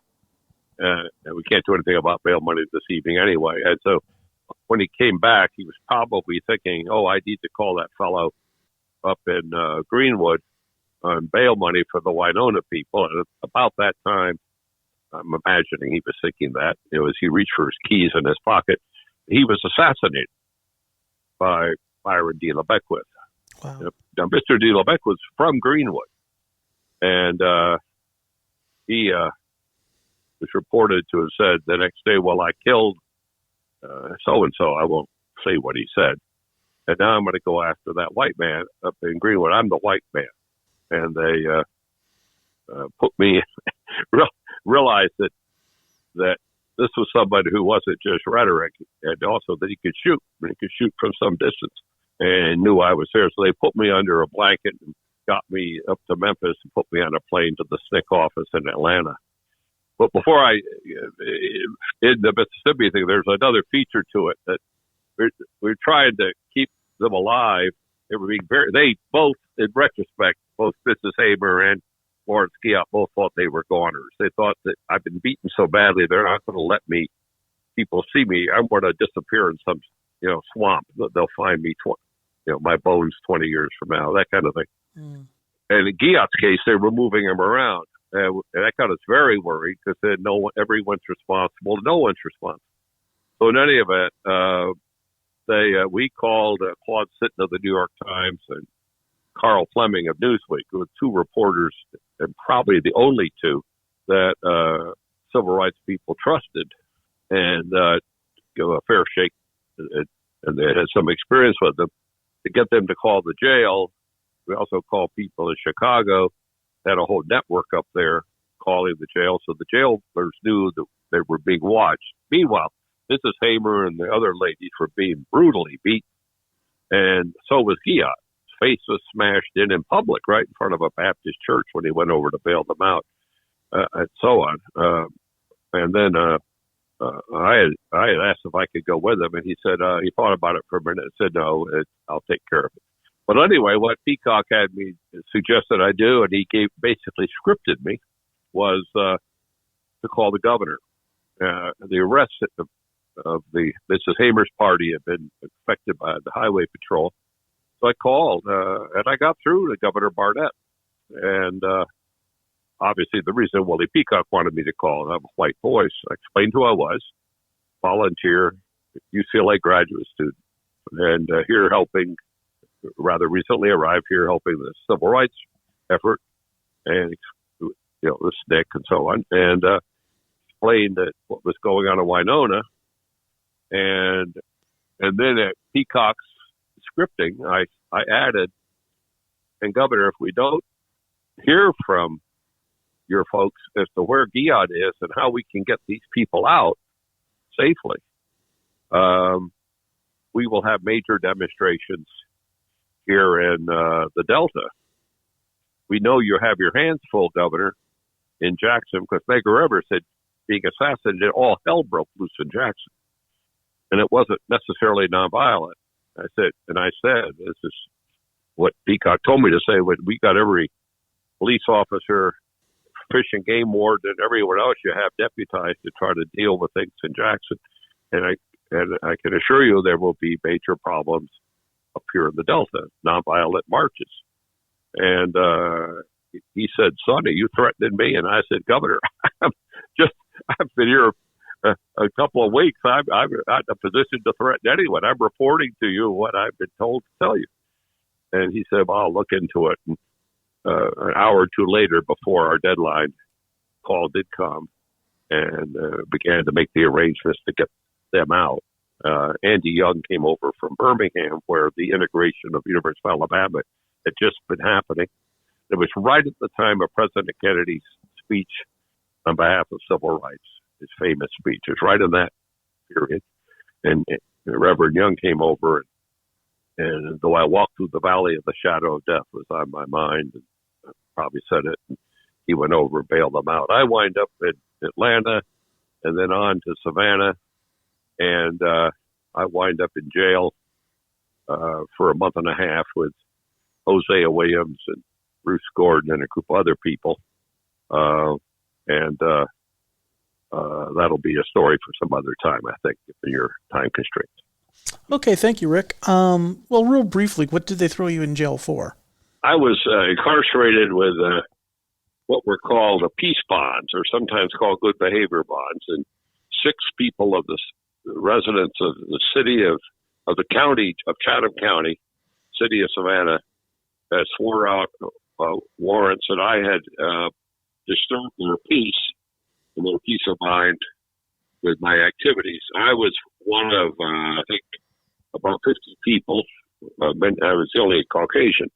And we can't do anything about bail money this evening anyway. And so when he came back, he was probably thinking, oh, I need to call that fellow up in Greenwood on bail money for the Winona people. And about that time, I'm imagining he was thinking that, as he reached for his keys in his pocket, he was assassinated by Byron D. LeBeckwith. Wow. Now, Mr. D. LeBeckwith was from Greenwood, and he was reported to have said the next day, well, I killed so-and-so. I won't say what he said. And now I'm going to go after that white man up in Greenwood. I'm the white man. And they put me, realized that this was somebody who wasn't just rhetoric, and also that he could shoot. He could shoot from some distance, and knew I was there. So they put me under a blanket and got me up to Memphis and put me on a plane to the SNCC office in Atlanta. But before in the Mississippi thing, there's another feature to it that we're trying to keep them alive. They both, in retrospect, both Mrs. Hamer and Lawrence Keot both thought they were goners. They thought that I've been beaten so badly, they're not going to let people see me. I'm going to disappear in some, swamp. They'll find me, my bones 20 years from now, that kind of thing. Mm. And in Keot's case, they were moving him around. And that got us very worried because everyone's responsible. No one's responsible. So in any event, we called Claude Sitton of the New York Times and Carl Fleming of Newsweek, who were 2 reporters, and probably the only 2 that civil rights people trusted, and give a fair shake, and they had some experience with them, to get them to call the jail. We also called people in Chicago, had a whole network up there calling the jail, so the jailers knew that they were being watched. Meanwhile, Mrs. Hamer and the other ladies were being brutally beaten, and so was Keot. His face was smashed in public, right in front of a Baptist church when he went over to bail them out, and so on. And then I had asked if I could go with him, and he said he thought about it for a minute and said, no, I'll take care of it. But anyway, what Peacock had me suggest that I do, and he basically scripted me, was to call the governor. The arrest of the Mrs. Hamer's party had been affected by the highway patrol. So I called, and I got through to Governor Barnett. And obviously the reason Willie Peacock wanted me to call, I have a white voice. I explained who I was, volunteer, UCLA graduate student, and here helping, rather recently arrived here helping the civil rights effort and, the SNCC and so on, and explained that what was going on in Winona. And then at Peacock's scripting, I added, and Governor, if we don't hear from your folks as to where Keot is and how we can get these people out safely, we will have major demonstrations here in the Delta. We know you have your hands full, Governor, in Jackson, because Medgar Evers said being assassinated, all hell broke loose in Jackson. And it wasn't necessarily nonviolent. I said, this is what Peacock told me to say, when we got every police officer, fish and game warden, and everyone else you have deputized to try to deal with things in Jackson. And I can assure you there will be major problems up here in the Delta, nonviolent marches. And he said, Sonny, you threatened me. And I said, Governor, I've been here a couple of weeks. I'm not in a position to threaten anyone. I'm reporting to you what I've been told to tell you. And he said, well, I'll look into it. And an hour or two later, before our deadline, call did come and began to make the arrangements to get them out. Andy Young came over from Birmingham, where the integration of University of Alabama had just been happening. It was right at the time of President Kennedy's speech on behalf of civil rights, his famous speech. It was right in that period. And Reverend Young came over, and though I walked through the valley of the shadow of death was on my mind, and I probably said it, and he went over and bailed them out. I wind up in Atlanta and then on to Savannah, and I wind up in jail for a month and a half with Hosea Williams and Bruce Gordon and a group of other people. That'll be a story for some other time, I think, given your time constraints. Okay, thank you, Rick. Well, real briefly, what did they throw you in jail for? I was incarcerated with what were called peace bonds, or sometimes called good behavior bonds, and 6 people of the residents of the city of the county of Chatham County, city of Savannah, swore out warrants that I had disturbed their peace and their peace of mind with my activities. I was one of, I think, about 50 people. I was the only Caucasian,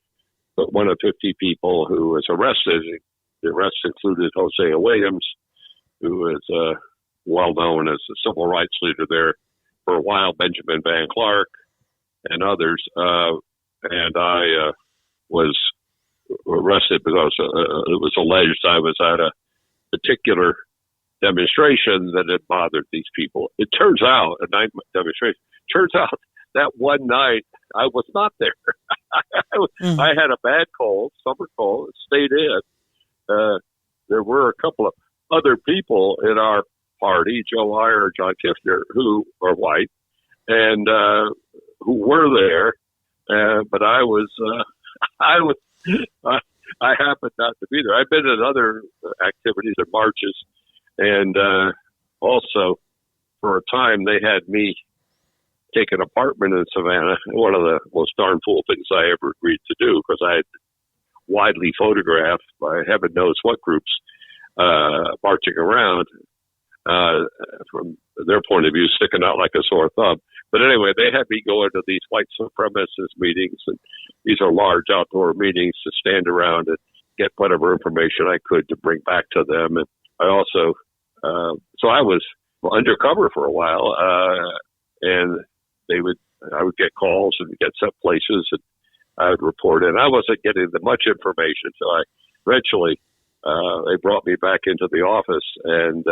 but one of 50 people who was arrested. The arrests included Hosea Williams, who is well known as the civil rights leader there for a while, Benjamin Van Clark, and others. And I was arrested because it was alleged I was at a particular demonstration that had bothered these people. It turns out, a night demonstration, turns out that one night I was not there. I had a bad cold, summer cold, stayed in. There were a couple of other people in our party, Joe Heyer, John Kiffner, who are white, and who were there. But I happened not to be there. I've been at other activities and marches, and also for a time they had me take an apartment in Savannah. One of the most darn fool things I ever agreed to do, because I had widely photographed by heaven knows what groups marching around, from their point of view, sticking out like a sore thumb. But anyway, they had me go into these white supremacist meetings, and these are large outdoor meetings to stand around and get whatever information I could to bring back to them. And I also, so I was undercover for a while, and I would get calls and get sent places, and I would report in. I wasn't getting much information, so eventually they brought me back into the office, and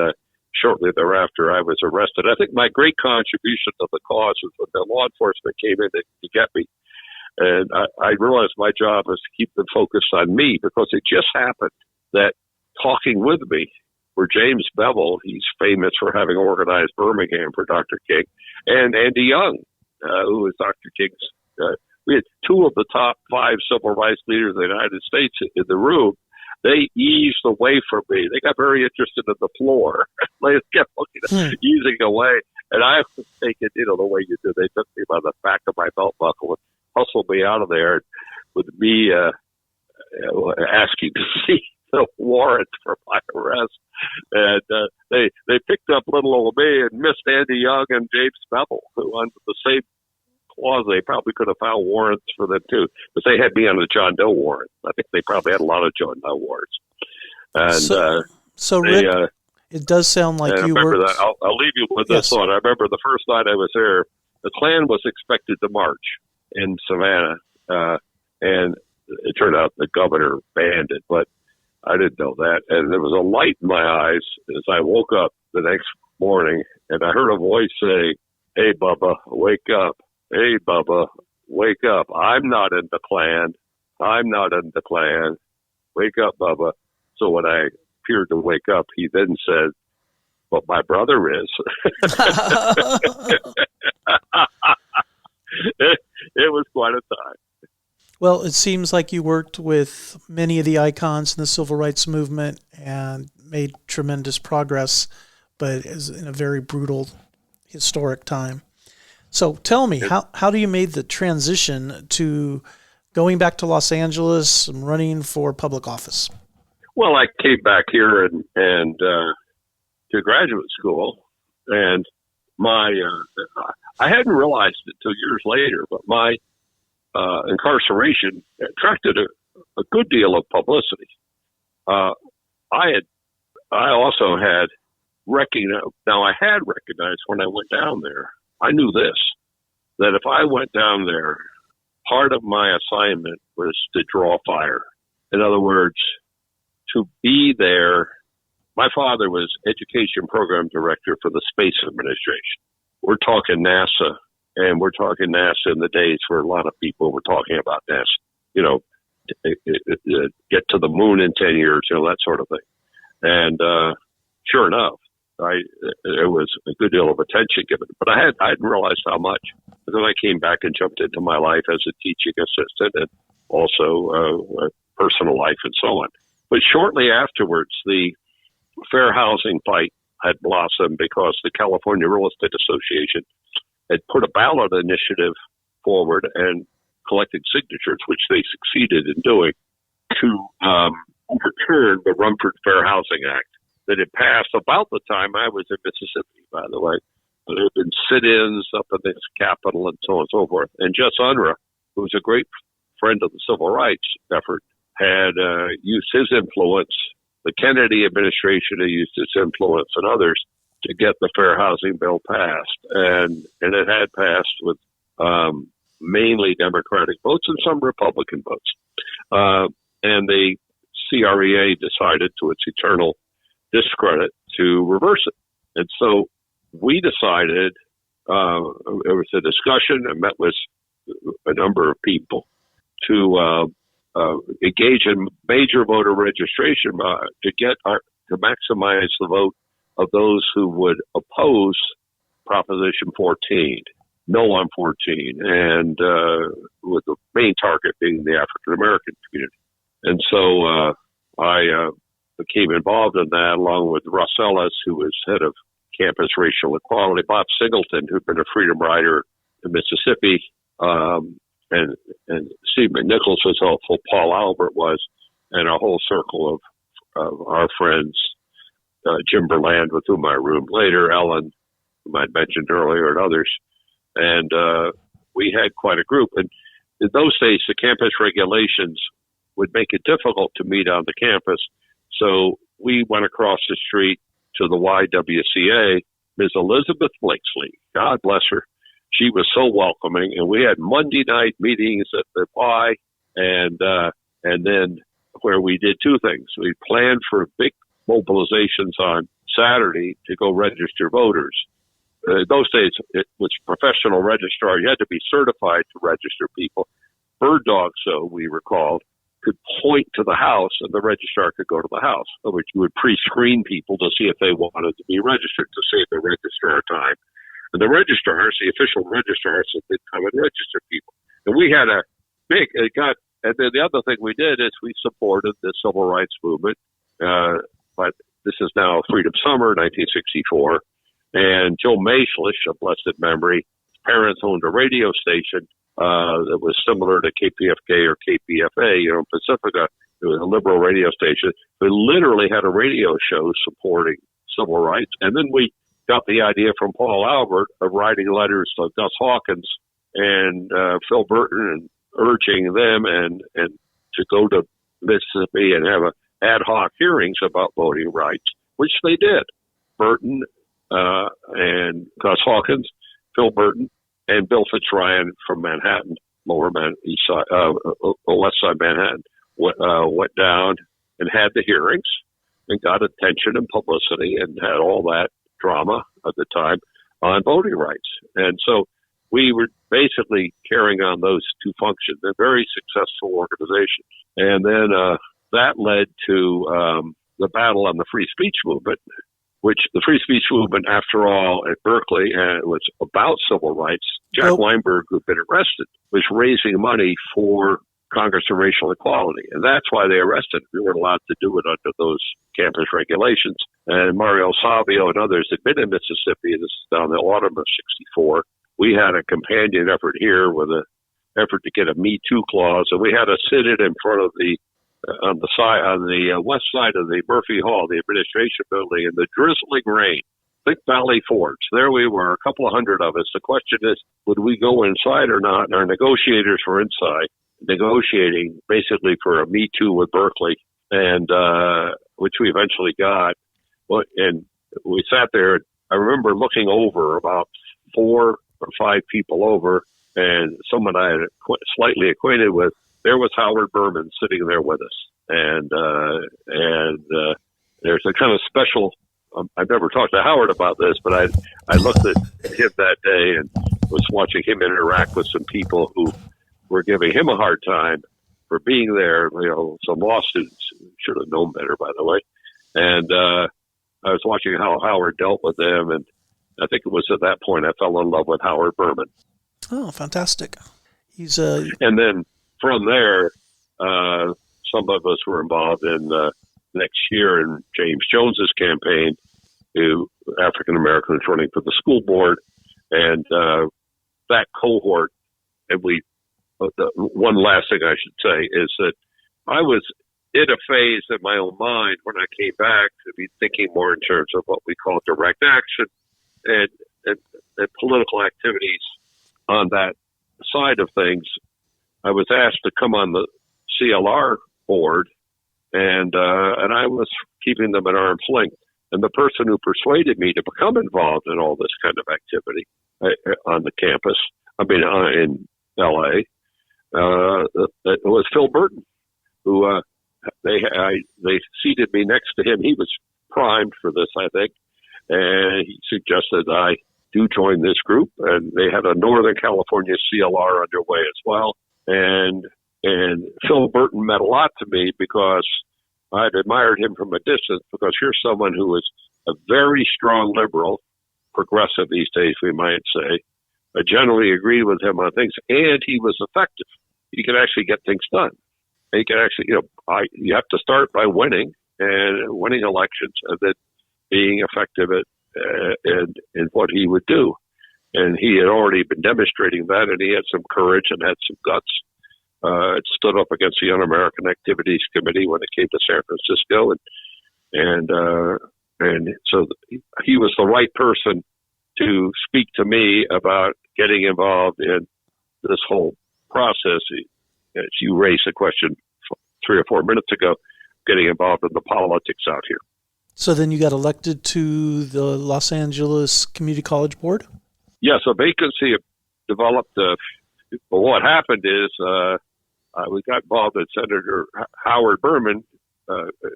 shortly thereafter I was arrested. I think my great contribution to the cause was when the law enforcement came in to get me, and I realized my job was to keep them focused on me, because it just happened that talking with me were James Bevel. He's famous for having organized Birmingham for Dr. King, and Andy Young, who was Dr. King's. We had 2 of the top 5 civil rights leaders of the United States in the room. They eased away from me. They got very interested in the floor. They kept easing away. And I was taken, the way you do. They took me by the back of my belt buckle and hustled me out of there with me asking to see the warrant for my arrest. And they picked up little old me and missed Andy Young and James Bevel, who under the same clause, they probably could have found warrants for them too, but they had me on the John Doe warrant. I think they probably had a lot of John Doe warrants. And so Rick, it does sound like you were. I'll leave you with this thought. I remember the first night I was there, the Klan was expected to march in Savannah, and it turned out the governor banned it, but I didn't know that. And there was a light in my eyes as I woke up the next morning, and I heard a voice say, "Hey, Bubba, wake up. Hey, Bubba, wake up. I'm not in the Klan. I'm not in the Klan. Wake up, Bubba." So when I appeared to wake up, he then said, "But my brother is." It was quite a time. Well, it seems like you worked with many of the icons in the civil rights movement and made tremendous progress, but is in a very brutal, historic time. So tell me, how do you make the transition to going back to Los Angeles and running for public office? Well, I came back here and to graduate school, and my I hadn't realized it till years later, but my incarceration attracted a good deal of publicity. I also had recognized. Now, I had recognized when I went down there. I knew this, that if I went down there, part of my assignment was to draw fire. In other words, to be there. My father was education program director for the Space Administration. We're talking NASA, and we're talking NASA in the days where a lot of people were talking about NASA, you know, get to the moon in 10 years, you know, that sort of thing. And sure enough, there was a good deal of attention given, but I hadn't realized how much. And then I came back and jumped into my life as a teaching assistant, and also personal life and so on. But shortly afterwards, the fair housing fight had blossomed because the California Real Estate Association had put a ballot initiative forward and collected signatures, which they succeeded in doing, to overturn the Rumford Fair Housing Act that had passed about the time I was in Mississippi, by the way. There had been sit-ins up in the Capitol and so on and so forth. And Jess Unruh, who was a great friend of the civil rights effort, had used his influence. The Kennedy administration had used its influence and others to get the fair housing bill passed. And it had passed with mainly Democratic votes and some Republican votes. And the CREA decided, to its eternal discredit, to reverse it. And so we decided, there was a discussion. I met with a number of people to engage in major voter registration to maximize the vote of those who would oppose Proposition 14, no on 14, and with the main target being the African American community. And so I became involved in that, along with Russ Ellis, who was head of campus racial equality, Bob Singleton, who'd been a freedom rider in Mississippi, and Steve McNichols was helpful, Paul Albert was, and a whole circle of our friends, Jim Berland, with whom I roomed later, Ellen, whom I'd mentioned earlier, and others. And we had quite a group. And in those days, the campus regulations would make it difficult to meet on the campus. So we went across the street to the YWCA. Ms. Elizabeth Blakesley, God bless her, she was so welcoming, and we had Monday night meetings at the Y, and then where we did two things. We planned for big mobilizations on Saturday to go register voters. Those days, it was professional registrar. You had to be certified to register people. Bird Dog, so we recalled, could point to the house, and the registrar could go to the house. In which you would pre-screen people to see if they wanted to be registered, to save the registrar time. And the registrars, the official registrars, would come and register people. And we had and then the other thing we did is we supported the civil rights movement. But this is now Freedom Summer, 1964. And Joe Maishlish, of blessed memory, his parents owned a radio station that was similar to KPFK or KPFA, in Pacifica. It was a liberal radio station. We literally had a radio show supporting civil rights. And then we got the idea from Paul Albert of writing letters to Gus Hawkins and Phil Burton, and urging them and to go to Mississippi and have ad hoc hearings about voting rights, which they did. Burton and Gus Hawkins, Phil Burton, and Bill Fitzryan from Manhattan, West Side Manhattan, went down and had the hearings and got attention and publicity and had all that drama at the time on voting rights. And so we were basically carrying on those two functions. They're very successful organizations. And then that led to the battle on the free speech movement, which the free speech movement, after all, at Berkeley, was about civil rights. Jack Weinberg, who'd been arrested, was raising money for Congress of Racial Equality. And that's why they arrested him. We weren't allowed to do it under those campus regulations. And Mario Savio and others had been in Mississippi. This is down the autumn of 64. We had a companion effort here with effort to get a Me Too clause, and we had to sit it in front of the on the west side of the Murphy Hall, the administration building, in the drizzling rain. Think Valley Forge. There we were, a couple of hundred of us. The question is, would we go inside or not? And our negotiators were inside, negotiating basically for a Me Too with Berkeley, and which we eventually got. And we sat there. I remember looking over about 4 or 5 people over, and someone I had slightly acquainted with. There was Howard Berman sitting there with us, and there's a kind of special. I've never talked to Howard about this, but I looked at him that day and was watching him interact with some people who were giving him a hard time for being there. Some law students should have known better, by the way. And I was watching how Howard dealt with them, and I think it was at that point I fell in love with Howard Berman. Oh, fantastic! And then from there, some of us were involved in next year in James Jones's campaign, who African Americans running for the school board, and that cohort. And one last thing I should say is that I was in a phase in my own mind when I came back to be thinking more in terms of what we call direct action and political activities on that side of things. I was asked to come on the CLR board, and I was keeping them at arm's length. And the person who persuaded me to become involved in all this kind of activity on the campus, in L.A., it was Phil Burton, who they seated me next to him. He was primed for this, I think, and he suggested I do join this group. And they had a Northern California CLR underway as well. And Phil Burton meant a lot to me because I'd admired him from a distance, because here's someone who is a very strong liberal, progressive these days, we might say. I generally agreed with him on things, and he was effective. He could actually get things done. He could actually, you have to start by winning elections, and then being effective in what he would do. And he had already been demonstrating that, and he had some courage and had some guts. It stood up against the Un-American Activities Committee when it came to San Francisco, and so he was the right person to speak to me about getting involved in this whole process. As you raised a question 3 or 4 minutes ago, getting involved in the politics out here. So then you got elected to the Los Angeles Community College Board? Yes, a vacancy developed. What happened is we got involved, and Senator Howard Berman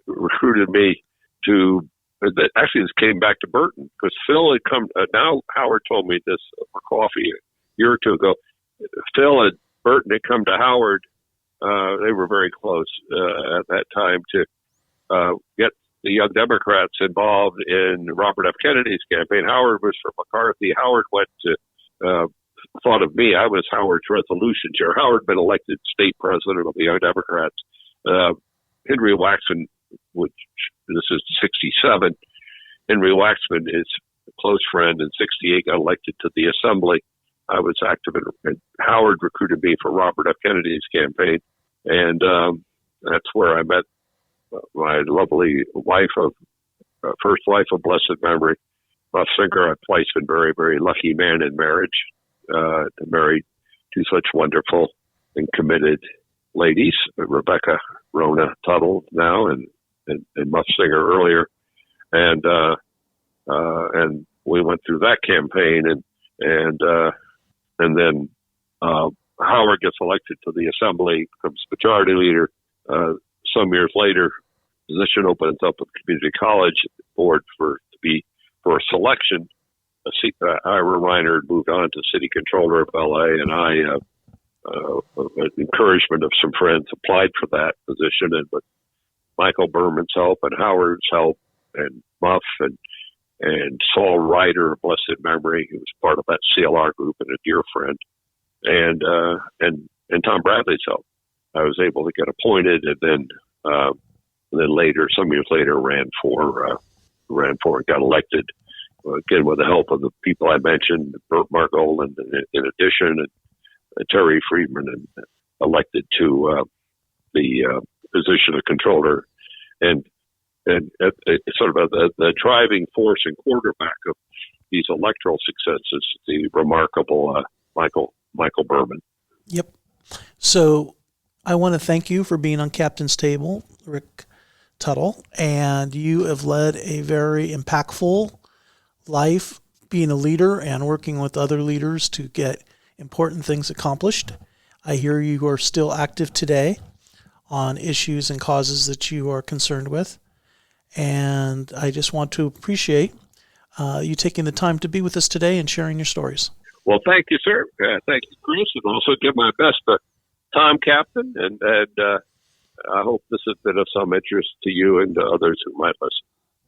recruited me to. Actually, this came back to Burton, because Phil had come. Now Howard told me this for coffee a year or two ago. Phil and Burton had come to Howard. They were very close at that time to get the Young Democrats involved in Robert F. Kennedy's campaign. Howard was for McCarthy. Howard went to thought of me. I was Howard's resolution chair. Howard had been elected state president of the Young Democrats. Henry Waxman, which this is 67. Henry Waxman is a close friend. In 68, got elected to the Assembly. I was active in Howard recruited me for Robert F. Kennedy's campaign. And that's where I met my lovely first wife of blessed memory, Buff Singer. I've twice been very, very lucky man in marriage, married to such wonderful and committed ladies, Rebecca Rona Tuttle now, and Muff Singer earlier. And we went through that campaign, and then Howard gets elected to the Assembly, becomes majority leader. Some years later, position opens up at the Community College Board for a selection. Ira Reiner moved on to city controller of LA, and I, with encouragement of some friends, applied for that position. And with Michael Berman's help and Howard's help and Muff and Saul Ryder, blessed memory, who was part of that CLR group and a dear friend, and Tom Bradley's help, I was able to get appointed, and then later, some years later, ran for and got elected. Again, with the help of the people I mentioned, Burt Margold, in addition, Terry Friedman and elected to the position of controller, and sort of the driving force and quarterback of these electoral successes, the remarkable Michael Berman. Yep. So I want to thank you for being on Captain's Table, Rick Tuttle, and you have led a very impactful life being a leader and working with other leaders to get important things accomplished. I hear you are still active today on issues and causes that you are concerned with. And I just want to appreciate you taking the time to be with us today and sharing your stories. Well, thank you, sir. Thank you, Chris, and also give my best to Tom, Captain, and I hope this has been of some interest to you and to others who might listen.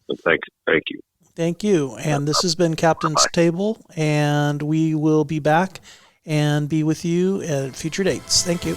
And thank you. Thank you. And this has been Captain's Table, and we will be back and be with you at future dates. Thank you.